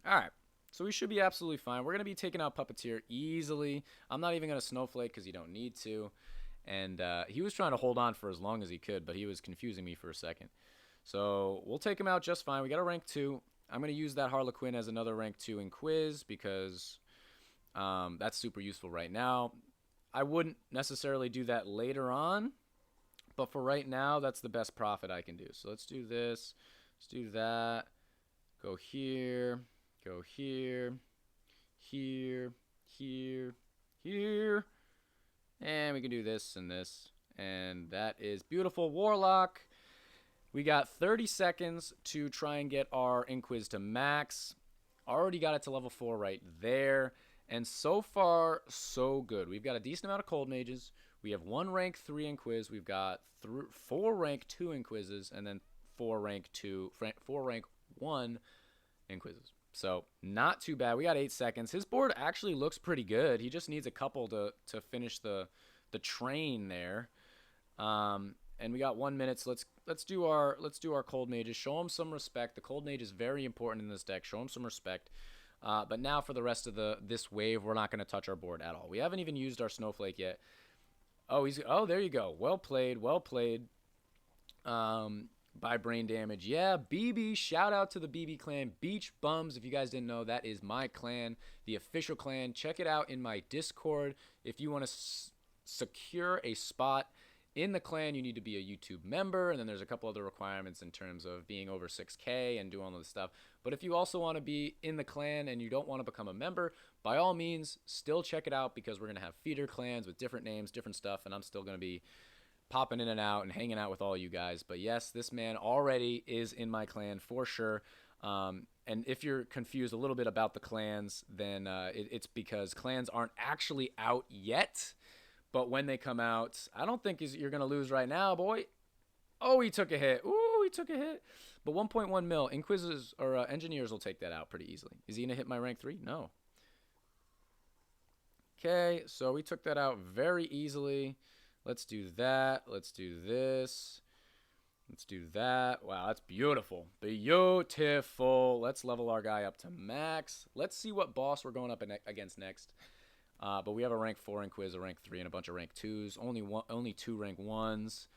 All right. So we should be absolutely fine. We're going to be taking out Puppeteer easily. I'm not even going to Snowflake because you don't need to. And he was trying to hold on for as long as he could, but he was confusing me for a second. So we'll take him out just fine. We got a rank 2. I'm going to use that Harlequin as another rank 2 in Quiz because that's super useful right now. I wouldn't necessarily do that later on. But for right now, that's the best profit I can do. So let's do this. Let's do that. Go here. Go here. Here. Here. Here. And we can do this and this. And that is beautiful. Warlock. We got 30 seconds to try and get our Inquiz to max. Already got it to level 4 right there. And so far, so good. We've got a decent amount of Cold Mages. We have 1 rank 3 Inquiz. We've got 4 rank 2 Inquizes, and then 4 rank 1 Inquizes. So not too bad. We got 8 seconds. His board actually looks pretty good. He just needs a couple to finish the train there. And we got 1 minute. So let's do our cold mages. Show him some respect. The cold mage is very important in this deck. Show him some respect. But now for the rest of this wave, we're not going to touch our board at all. We haven't even used our snowflake yet. Oh, there you go. Well played. Well played. By brain damage. Yeah, BB. Shout out to the BB clan. Beach Bums. If you guys didn't know, that is my clan, the official clan. Check it out in my Discord. If you want to secure a spot in the clan, you need to be a YouTube member, and then there's a couple other requirements in terms of being over 6K and doing all this stuff. But if you also want to be in the clan and you don't want to become a member, by all means, still check it out, because we're going to have feeder clans with different names, different stuff, and I'm still going to be popping in and out and hanging out with all you guys. But yes, this man already is in my clan for sure. And if you're confused a little bit about the clans, then it's because clans aren't actually out yet. But when they come out, I don't think you're going to lose right now, boy. Oh, he took a hit. Ooh, he took a hit. But 1.1 mil. Inquisitors or engineers will take that out pretty easily. Is he going to hit my rank 3? No. Okay, so we took that out very easily. Let's do that. Let's do this. Let's do that. Wow, that's beautiful. Beautiful. Let's level our guy up to max. Let's see what boss we're going up against next. But we have a rank 4 Inquis, a rank 3, and a bunch of rank 2s. Only 2 rank 1s.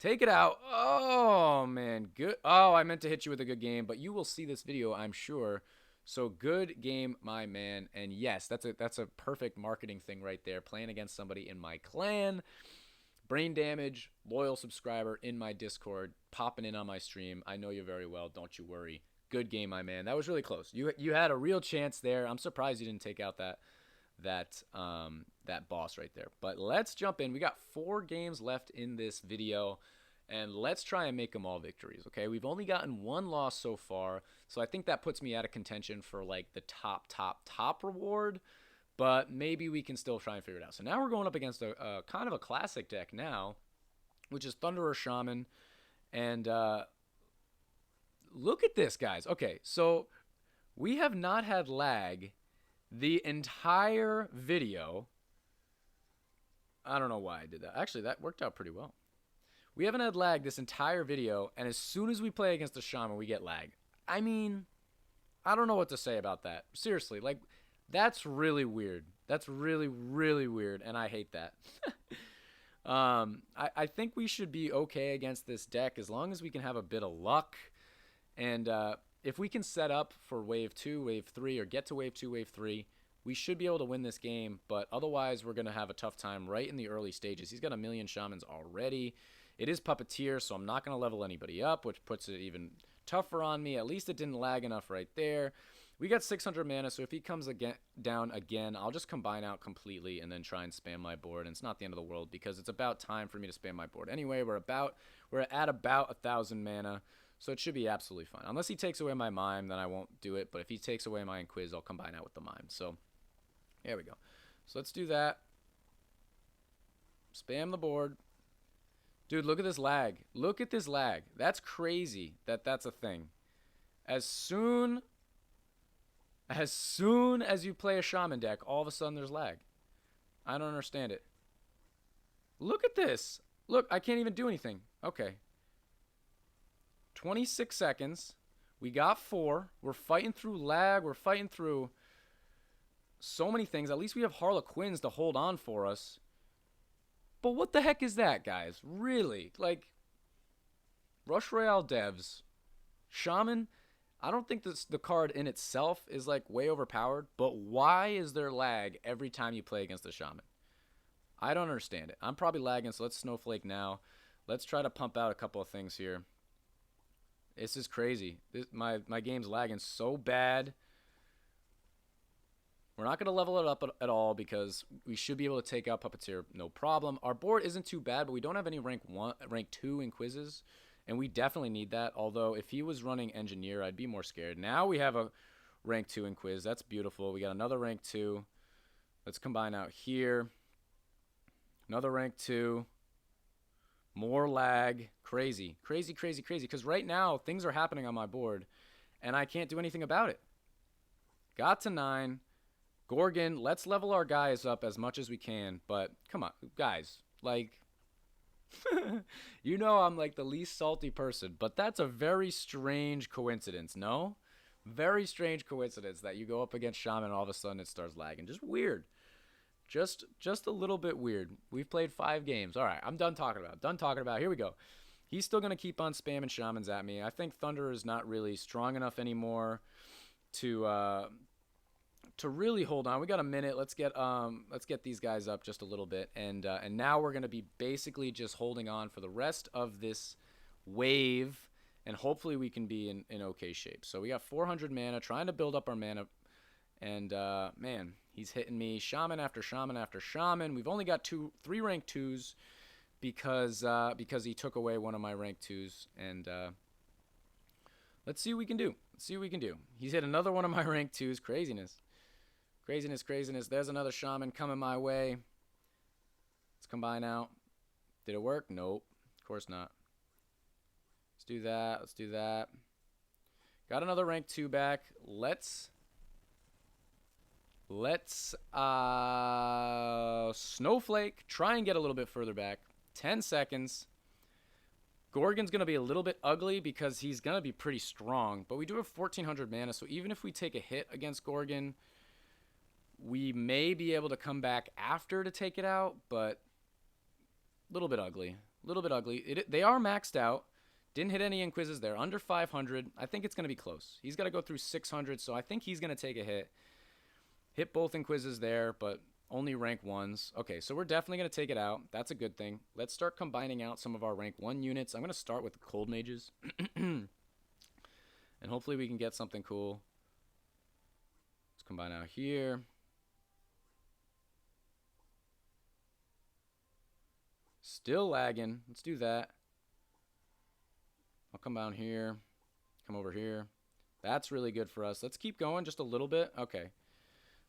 Take it out. Oh, man. Good. Oh, I meant to hit you with a good game, but you will see this video, I'm sure. So good game, my man. And yes, that's a perfect marketing thing right there. Playing against somebody in my clan. Brain damage, loyal subscriber in my Discord, popping in on my stream. I know you very well. Don't you worry. Good game, my man. That was really close. You had a real chance there. I'm surprised you didn't take out that boss right there. But let's jump in. We got 4 games left in this video, and let's try and make them all victories. Okay, we've only gotten 1 loss so far, so I think that puts me out of contention for like the top reward. But maybe we can still try and figure it out. So now we're going up against a kind of a classic deck now, which is Thunderer Shaman. And look at this, guys. Okay, so we have not had lag the entire video. I don't know why I did that. Actually, that worked out pretty well. We haven't had lag this entire video, and as soon as we play against the Shaman, we get lag. I mean, I don't know what to say about that. Seriously, like, that's really weird. That's really, really weird, and I hate that. I think we should be okay against this deck as long as we can have a bit of luck. And if we can set up for Wave 2, Wave 3, or get to Wave 2, Wave 3, we should be able to win this game. But otherwise, we're going to have a tough time right in the early stages. He's got 1 million Shamans already. It is Puppeteer, so I'm not going to level anybody up, which puts it even tougher on me. At least it didn't lag enough right there. We got 600 mana, so if he comes down again, I'll just combine out completely and then try and spam my board. And it's not the end of the world, because it's about time for me to spam my board. Anyway, we're at about 1,000 mana, so it should be absolutely fine. Unless he takes away my Mime, then I won't do it. But if he takes away my Inquis, I'll combine out with the Mime. So there we go. So let's do that. Spam the board. Dude, look at this lag. Look at this lag. That's crazy that's a thing. As soon as you play a Shaman deck, all of a sudden there's lag. I don't understand it. Look at this. Look, I can't even do anything. Okay. 26 seconds. We got 4. We're fighting through lag. We're fighting through so many things. At least we have Harlequins to hold on for us. But what the heck is that, guys? Really? Like, Rush Royale devs. Shaman, I don't think the card in itself is, like, way overpowered. But why is there lag every time you play against the Shaman? I don't understand it. I'm probably lagging, so let's Snowflake now. Let's try to pump out a couple of things here. This is crazy. My game's lagging so bad. We're not going to level it up at all because we should be able to take out Puppeteer, no problem. Our board isn't too bad, but we don't have any rank 2 Inquises, and we definitely need that. Although if he was running Engineer, I'd be more scared. Now we have a rank 2 Inquis. That's beautiful. We got another rank 2. Let's combine out here. Another rank 2. More lag. Crazy. Crazy, crazy, crazy. Because right now, things are happening on my board, and I can't do anything about it. Got to 9. Gorgon, let's level our guys up as much as we can. But come on, guys. Like, you know I'm like the least salty person. But that's a very strange coincidence, no? Very strange coincidence that you go up against Shaman and all of a sudden it starts lagging. Just weird. Just a little bit weird. We've played 5 games. All right, I'm done talking about. Here we go. He's still going to keep on spamming Shamans at me. I think Thunder is not really strong enough anymore to really hold on. We got a minute. Let's get these guys up just a little bit, and now we're going to be basically just holding on for the rest of this wave, and hopefully we can be in okay shape. So we got 400 mana, trying to build up our mana, and man, he's hitting me shaman after shaman after shaman. We've only got 3 rank 2s because he took away one of my rank 2s, and let's see what we can do. He's hit another one of my rank 2s. Craziness. There's another shaman coming my way. Let's combine out. Did it work? Nope. Of course not. Let's do that. Got another rank 2 back. Let's Snowflake. Try and get a little bit further back. 10 seconds. Gorgon's going to be a little bit ugly because he's going to be pretty strong. But we do have 1,400 mana, so even if we take a hit against Gorgon, we may be able to come back after to take it out, but a little bit ugly. They are maxed out. Didn't hit any Inquises. They're under 500. I think it's going to be close. He's got to go through 600, so I think he's going to take a hit. Hit both Inquises there, but only rank 1s. Okay, so we're definitely going to take it out. That's a good thing. Let's start combining out some of our rank 1 units. I'm going to start with the Cold Mages. And hopefully we can get something cool. Let's combine out here. Still lagging. Let's do that. I'll come down here. Come over here. That's really good for us. Let's keep going just a little bit. Okay.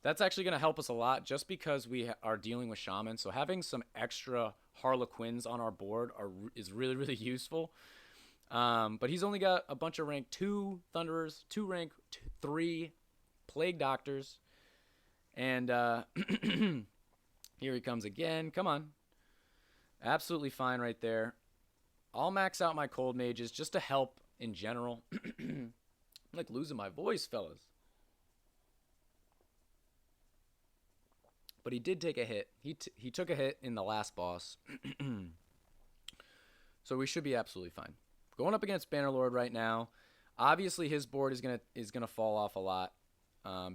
That's actually going to help us a lot just because we are dealing with Shaman. So having some extra Harlequins on our board is really, really useful. But he's only got a bunch of rank 2 Thunderers, 2 rank 3 Plague Doctors. And here he comes again. Come on. Absolutely fine right there. I'll max out my Cold Mages just to help in general. I'm like losing my voice, fellas. But he did take a hit. He took a hit in the last boss. So we should be absolutely fine. Going up against Bannerlord right now. Obviously his board is gonna fall off a lot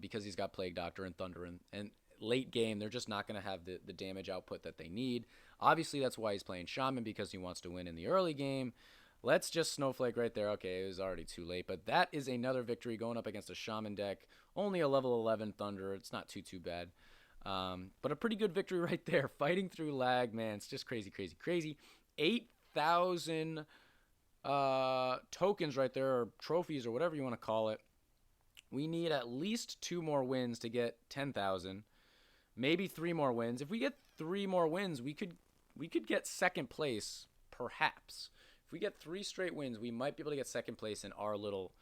because he's got Plague Doctor and Thunder, and late game they're just not gonna have the damage output that they need. Obviously that's why he's playing Shaman, because he wants to win in the early game. Let's just Snowflake right there. Okay, it was already too late, but that is another victory going up against a Shaman deck. Only a level 11 Thunder. It's not too bad. But a pretty good victory right there. Fighting through lag, man. It's just crazy. 8,000 tokens right there, or trophies, or whatever you want to call it. We need at least 2 more wins to get 10,000. Maybe 3 more wins. If we get 3 more wins, we could get second place, perhaps. If we get 3 straight wins, we might be able to get second place in our little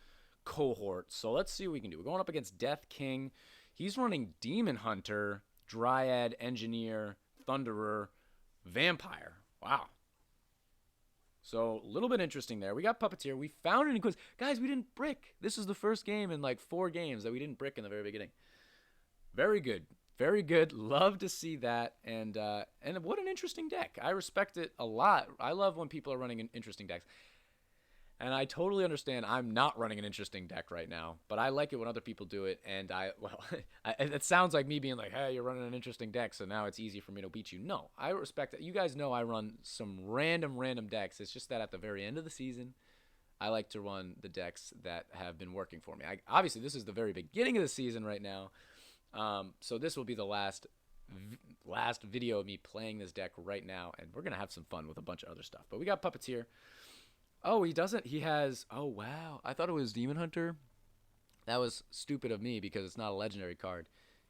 cohort. So let's see what we can do. We're going up against Death King. He's running Demon Hunter, Dryad, Engineer, Thunderer, Vampire. Wow. So a little bit interesting there. We got Puppeteer. We found an Inquisitor. Guys, we didn't brick. This is the first game in like 4 games that we didn't brick in the very beginning. Very good. Very good. Love to see that. And what an interesting deck. I respect it a lot. I love when people are running interesting decks. And I totally understand I'm not running an interesting deck right now, but I like it when other people do it. And it sounds like me being like, hey, you're running an interesting deck, so now it's easy for me to beat you. No, I respect it. You guys know I run some random decks. It's just that at the very end of the season, I like to run the decks that have been working for me. Obviously, this is the very beginning of the season right now. So this will be the last video of me playing this deck right now, and we're going to have some fun with a bunch of other stuff. But we got Puppeteer. Oh, he doesn't. He has... Oh, wow. I thought it was Demon Hunter. That was stupid of me because it's not a legendary card.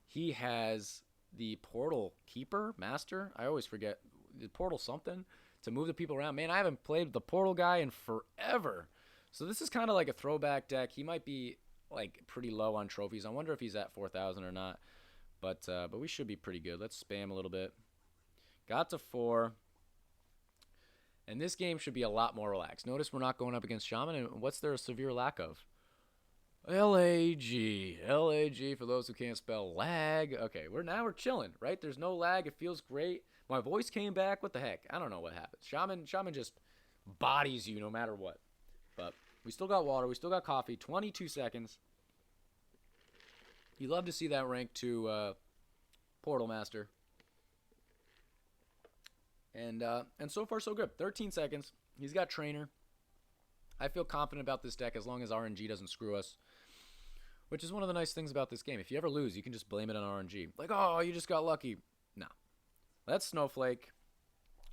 He has the Portal Keeper, Master. I always forget. The Portal something to move the people around. Man, I haven't played the Portal guy in forever. So this is kind of like a throwback deck. He might be like pretty low on trophies. I wonder if he's at 4,000 or not. But we should be pretty good. Let's spam a little bit. Got to 4. And this game should be a lot more relaxed. Notice we're not going up against Shaman. And what's there a severe lack of? LAG. LAG for those who can't spell lag. Okay, we're chilling, right? There's no lag. It feels great. My voice came back. What the heck? I don't know what happened. Shaman just bodies you no matter what. But we still got water. We still got coffee. 22 seconds. You love to see that rank 2 Portal Master. And so far so good. 13 seconds. He's got Trainer. I feel confident about this deck as long as RNG doesn't screw us. Which is one of the nice things about this game. If you ever lose, you can just blame it on RNG. Like, oh, you just got lucky. No. That's Snowflake.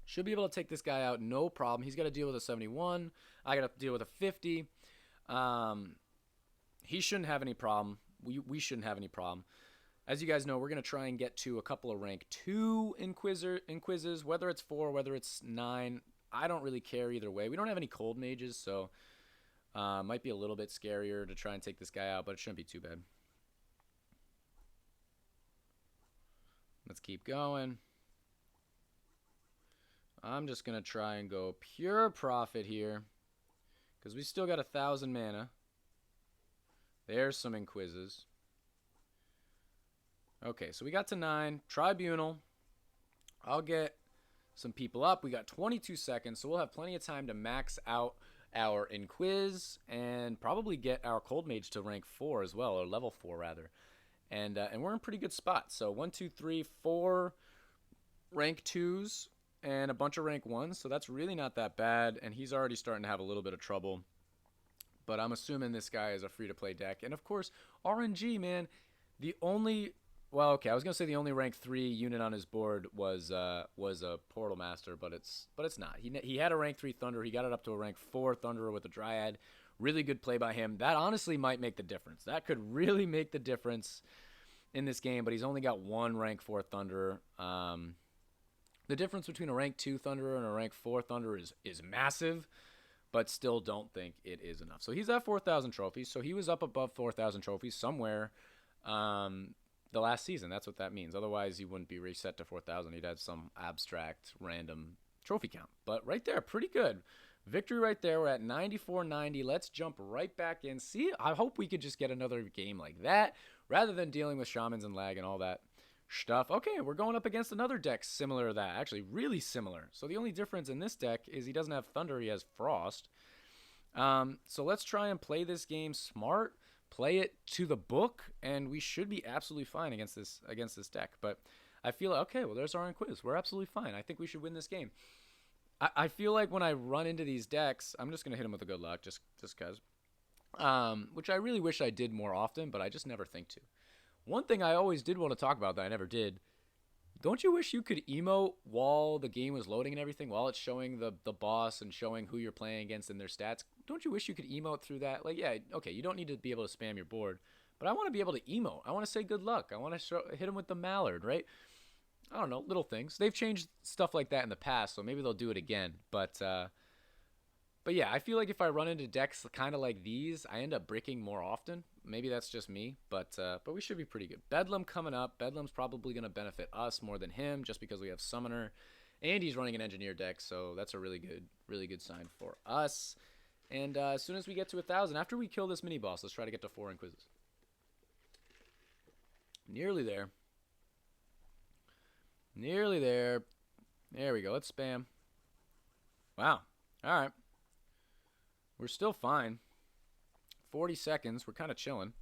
Should be able to take this guy out, no problem. He's got to deal with a 71. I got to deal with a 50. He shouldn't have any problem. We shouldn't have any problem. As you guys know, we're going to try and get to a couple of rank 2 Inquisitors, whether it's 4, whether it's 9. I don't really care either way. We don't have any cold mages, so might be a little bit scarier to try and take this guy out, but it shouldn't be too bad. Let's keep going. I'm just going to try and go pure profit here because we still got 1,000 mana. There's some Inquisitors. Okay, so we got to 9. Tribunal. I'll get some people up. We got 22 seconds, so we'll have plenty of time to max out our Inquis and probably get our Cold Mage to rank 4 as well, or level 4 rather. And we're in a pretty good spot. So 1, 2, 3, 4 rank 2s and a bunch of rank 1s, so that's really not that bad. And he's already starting to have a little bit of trouble. But I'm assuming this guy is a free-to-play deck. And of course, RNG, man, the only... Well, okay, I was gonna say the only rank 3 unit on his board was a Portal Master, but it's not. He had a rank 3 Thunderer. He got it up to a rank 4 Thunderer with a Dryad. Really good play by him. That honestly might make the difference. That could really make the difference in this game. But he's only got 1 rank 4 Thunderer. The difference between a rank 2 Thunderer and a rank 4 Thunderer is massive, but still don't think it is enough. So he's at 4,000 trophies. So he was up above 4,000 trophies somewhere. The last season, that's what that means. Otherwise, he wouldn't be reset to 4,000. He'd have some abstract, random trophy count. But right there, pretty good. Victory right there. We're at 94.90. Let's jump right back in. See, I hope we could just get another game like that rather than dealing with shamans and lag and all that stuff. Okay, we're going up against another deck similar to that. Actually, really similar. So the only difference in this deck is he doesn't have Thunder. He has Frost. So let's try and play this game smart. Play it to the book, and we should be absolutely fine against this deck. But I feel like, okay, well, there's our Inquis. We're absolutely fine. I think we should win this game. I feel like when I run into these decks, I'm just going to hit them with a good luck just because. Which I really wish I did more often, but I just never think to. One thing I always did want to talk about that I never did. Don't you wish you could emote while the game was loading and everything, while it's showing the boss and showing who you're playing against and their stats? Don't you wish you could emote through that? Like, yeah, okay, you don't need to be able to spam your board, but I want to be able to emote. I want to say good luck. I want to hit him with the mallard, right? I don't know, little things. They've changed stuff like that in the past, so maybe they'll do it again. But yeah, I feel like if I run into decks kind of like these, I end up bricking more often. Maybe that's just me, but we should be pretty good. Bedlam coming up. Bedlam's probably going to benefit us more than him just because we have Summoner. And he's running an Engineer deck, so that's a really good sign for us. And as soon as we get to 1,000, after we kill this mini-boss, let's try to get to 4 Inquisitors. Nearly there. Nearly there. There we go. Let's spam. Wow. All right. We're still fine. 40 seconds. We're kind of chilling.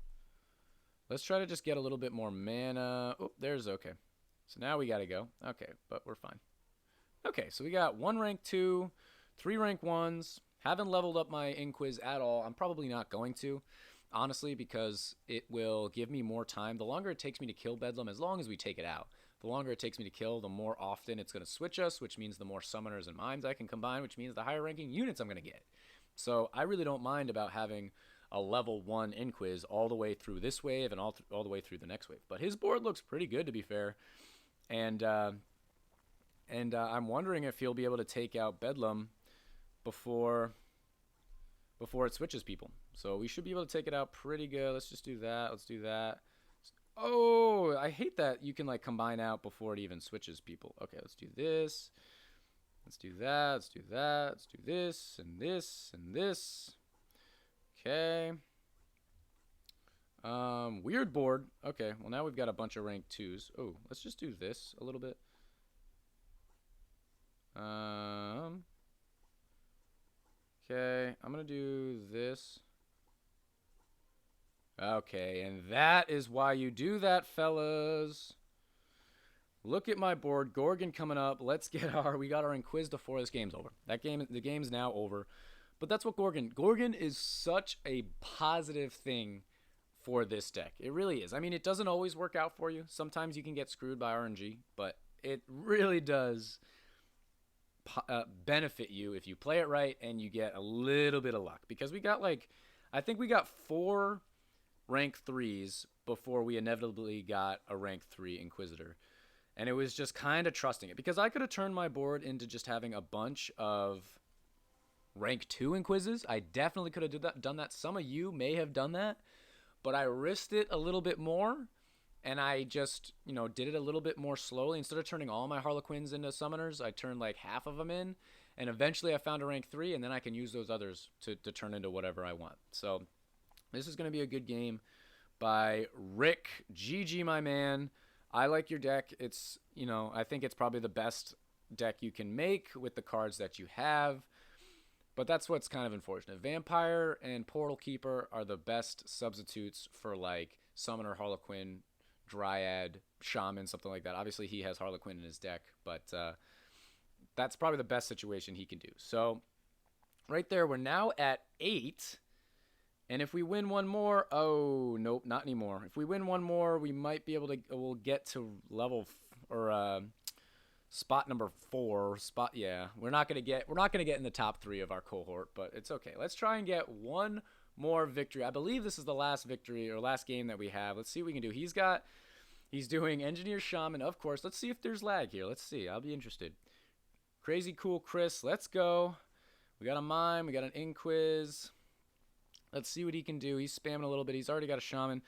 Let's try to just get a little bit more mana. Oh, there's okay. So now we got to go. Okay, but we're fine. Okay, so we got 1 rank 2, 3 rank 1s. Haven't leveled up my Inquis at all. I'm probably not going to, honestly, because it will give me more time. The longer it takes me to kill Bedlam, as long as we take it out, the longer it takes me to kill, the more often it's going to switch us, which means the more Summoners and Mimes I can combine, which means the higher ranking units I'm going to get. So I really don't mind about having a level 1 Inquis all the way through this wave and all the way through the next wave. But his board looks pretty good, to be fair. And I'm wondering if he'll be able to take out Bedlam before it switches people. So we should be able to take it out pretty good. Let's just do that. Let's do that. Oh, I hate that you can like combine out before it even switches people. Okay, let's do this. Let's do that. Let's do that. Let's do this and this and this. Okay. Weird board. Okay, well now we've got a bunch of rank 2s. Oh, let's just do this a little bit. Okay, I'm gonna do this. Okay, and that is why you do that, fellas. Look at my board. Gorgon coming up. Let's get we got our Inquis before this game's over. The game's now over. But that's what Gorgon is such a positive thing for this deck. It really is. I mean, it doesn't always work out for you. Sometimes you can get screwed by RNG, but it really does benefit you if you play it right and you get a little bit of luck. Because we got I think we got 4 rank 3s before we inevitably got a rank 3 Inquisitor. And it was just kind of trusting it. Because I could have turned my board into just having a bunch of rank 2 Inquises. I definitely could have done that. Some of you may have done that. But I risked it a little bit more. And I just, did it a little bit more slowly. Instead of turning all my Harlequins into summoners, I turned like half of them in. And eventually I found a rank 3. And then I can use those others to turn into whatever I want. So this is going to be a good game by Rick. GG, my man. I like your deck. It's, I think it's probably the best deck you can make with the cards that you have. But that's what's kind of unfortunate. Vampire and Portal Keeper are the best substitutes for like Summoner, Harlequin, Dryad, Shaman, something like that. Obviously, he has Harlequin in his deck, but that's probably the best situation he can do. So right there, we're now at 8. And if we win one more, oh, nope, not anymore. If we win one more, we might be able to, we'll get to level, spot number 4. Yeah, we're not going to get in the top 3 of our cohort, but it's okay. Let's try and get one more victory. I believe this is the last victory or last game that we have. Let's see what we can do. He's doing Engineer Shaman, of course. Let's see if there's lag here. Let's see. I'll be interested. Crazy Cool Chris, let's go. We got a Mime, we got an Inquiz. Let's see what he can do. He's spamming a little bit. He's already got a Shaman.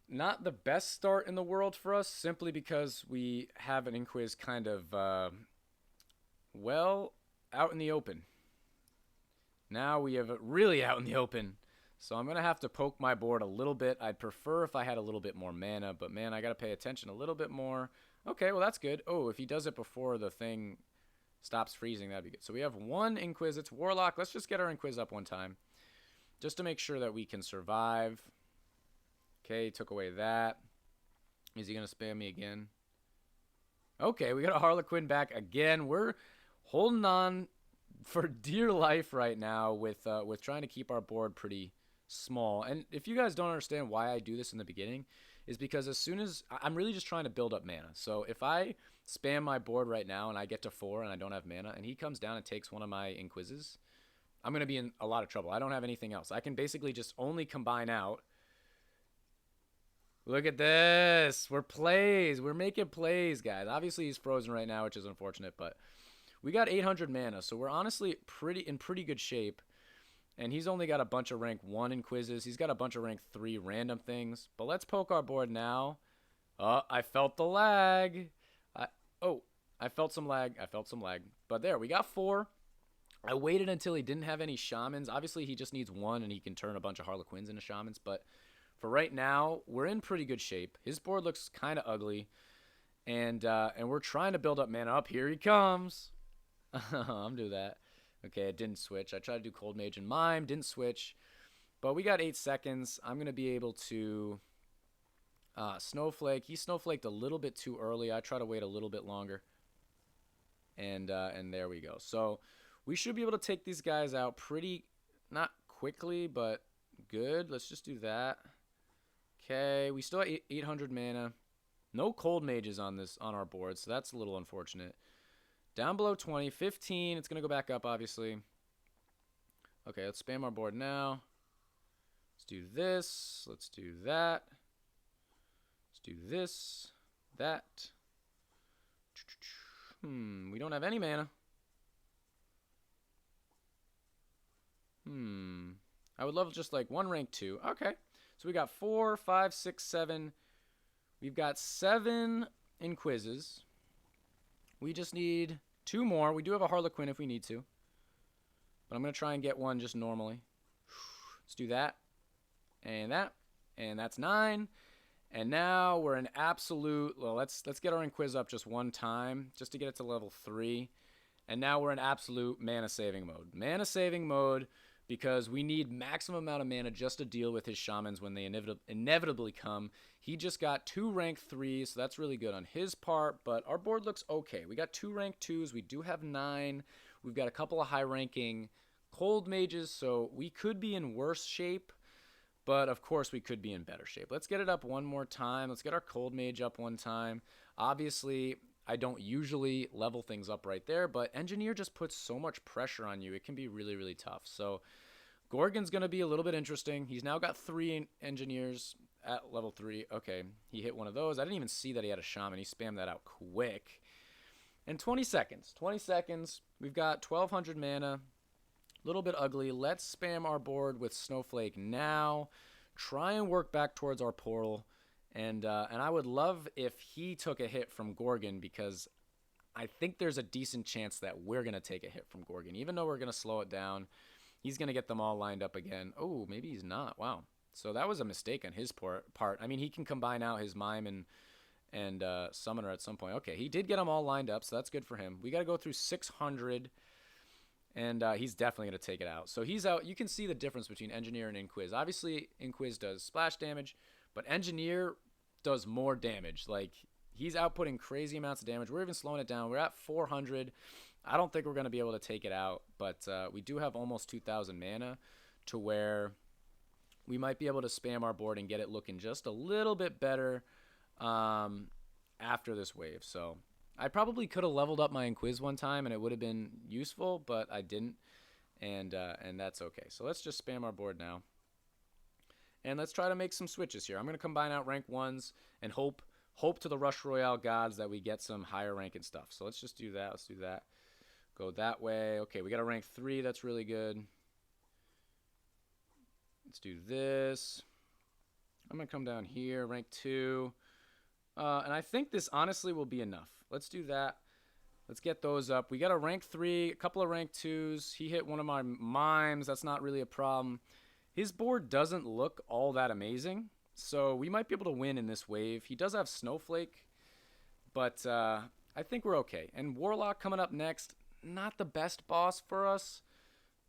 Not the best start in the world for us, simply because we have an Inquiz kind of, out in the open. Now we have it really out in the open. So I'm going to have to poke my board a little bit. I'd prefer if I had a little bit more mana, but man, I got to pay attention a little bit more. Okay, well, that's good. Oh, if he does it before the thing stops freezing, that'd be good. So we have one Inquiz. It's Warlock. Let's just get our Inquiz up one time, just to make sure that we can survive. Okay, took away that. Is he going to spam me again? Okay, we got a Harlequin back again. We're holding on for dear life right now with trying to keep our board pretty small. And if you guys don't understand why I do this in the beginning, is because as soon as I'm really just trying to build up mana. So if I spam my board right now and I get to 4 and I don't have mana and he comes down and takes one of my Inquises, I'm going to be in a lot of trouble. I don't have anything else. I can basically just only combine out. Look at this. We're making plays, guys. Obviously he's frozen right now, which is unfortunate, but we got 800 mana, so we're honestly in pretty good shape. And he's only got a bunch of rank 1 Inquises. He's got a bunch of rank 3 random things. But let's poke our board now. Oh, I felt the lag. I felt some lag. But there, we got 4. I waited until he didn't have any Shamans. Obviously, he just needs 1, and he can turn a bunch of Harlequins into Shamans. But for right now, we're in pretty good shape. His board looks kind of ugly. And we're trying to build up mana up. Here he comes. I'm doing that. Okay, it didn't switch. I tried to do Cold Mage and Mime. Didn't switch. But we got 8 seconds. I'm going to be able to Snowflake. He snowflaked a little bit too early. I try to wait a little bit longer. And there we go. So we should be able to take these guys out pretty, not quickly, but good. Let's just do that. Okay, we still have 800 mana. No Cold Mages on our board, so that's a little unfortunate. Down below 20, 15. It's going to go back up, obviously. Okay, let's spam our board now. Let's do this. Let's do that. Let's do this. That. We don't have any mana. I would love just like one rank 2. Okay. So we got 4, 5, 6, 7. We've got 7 in quizzes. We just need 2 more. We do have a Harlequin if we need to. But I'm going to try and get one just normally. Let's do that. And that. And that's 9. And now we're in absolute, well, let's get our Inquiz up just one time, just to get it to level 3. And now we're in absolute mana saving mode. Mana saving mode because we need maximum amount of mana just to deal with his shamans when they inevitably come. He just got 2 rank 3s, so that's really good on his part, but our board looks okay. We got 2 rank 2s, we do have 9. We've got a couple of high ranking cold mages, so we could be in worse shape. But, of course, we could be in better shape. Let's get it up one more time. Let's get our Cold Mage up one time. Obviously, I don't usually level things up right there, but Engineer just puts so much pressure on you. It can be really, really tough. So, Gorgon's going to be a little bit interesting. He's now got 3 Engineers at level 3. Okay, he hit one of those. I didn't even see that he had a Shaman. He spammed that out quick. And 20 seconds. 20 seconds. We've got 1,200 mana. Little bit ugly. Let's spam our board with Snowflake now. Try and work back towards our portal. And I would love if he took a hit from Gorgon, because I think there's a decent chance that we're going to take a hit from Gorgon. Even though we're going to slow it down, he's going to get them all lined up again. Oh, maybe he's not. Wow. So that was a mistake on his part. I mean, he can combine out his Mime and Summoner at some point. Okay, he did get them all lined up, so that's good for him. We got to go through 600. And he's definitely going to take it out. So he's out. You can see the difference between Engineer and Inquiz. Obviously, Inquiz does splash damage, but Engineer does more damage. Like, he's outputting crazy amounts of damage. We're even slowing it down. We're at 400. I don't think we're going to be able to take it out, but we do have almost 2,000 mana to where we might be able to spam our board and get it looking just a little bit better after this wave. So I probably could have leveled up my Inquiz one time and it would have been useful, but I didn't, and that's okay. So let's just spam our board now. And let's try to make some switches here. I'm going to combine out rank 1s and hope to the Rush Royale gods that we get some higher ranking stuff. So let's just do that. Let's do that. Go that way. Okay, we got a rank 3. That's really good. Let's do this. I'm going to come down here, rank 2. And I think this honestly will be enough. Let's do that. Let's get those up. We got a rank 3, a couple of rank 2s. He hit one of my mimes. That's not really a problem. His board doesn't look all that amazing, so we might be able to win in this wave. He does have Snowflake, but I think we're okay. And Warlock coming up next, not the best boss for us,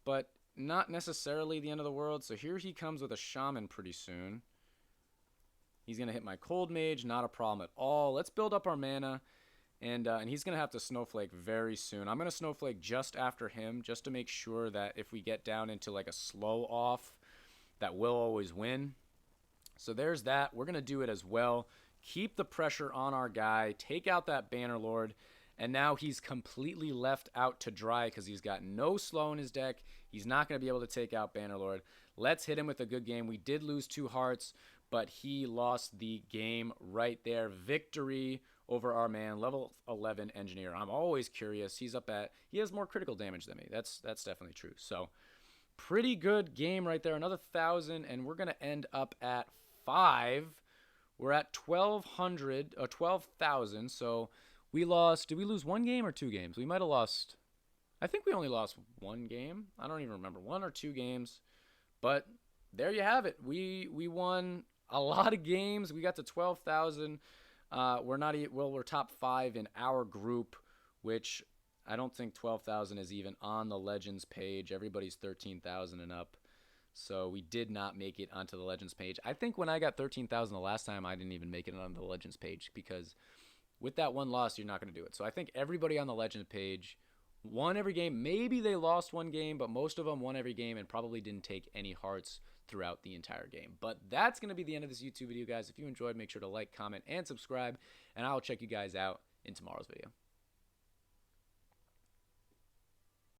but not necessarily the end of the world. So here he comes with a Shaman pretty soon. He's going to hit my Cold Mage, not a problem at all. Let's build up our mana, and he's going to have to Snowflake very soon. I'm going to Snowflake just after him, just to make sure that if we get down into like a slow off, that we'll always win. So there's that. We're going to do it as well. Keep the pressure on our guy. Take out that Bannerlord. And now he's completely left out to dry because he's got no slow in his deck. He's not going to be able to take out Bannerlord. Let's hit him with a good game. We did lose 2 hearts, but he lost the game right there. Victory over our man, level 11 Engineer. I'm always curious. He has more critical damage than me. That's definitely true. So pretty good game right there. Another 1,000, and we're going to end up at 5. We're at 1,200, 12,000. So we lost. Did we lose 1 game or 2 games? We might have lost. I think we only lost 1 game. I don't even remember. 1 or 2 games. But there you have it. We won a lot of games. We got to 12,000. We're top 5 in our group, which I don't think 12,000 is even on the Legends page. Everybody's 13,000 and up. So we did not make it onto the Legends page. I think when I got 13,000 the last time, I didn't even make it onto the Legends page because with that 1 loss, you're not going to do it. So I think everybody on the Legends page won every game. Maybe they lost 1 game, but most of them won every game and probably didn't take any hearts throughout the entire game. But that's going to be the end of this YouTube video, guys. If you enjoyed, make sure to like, comment, and subscribe, and I'll check you guys out in tomorrow's video.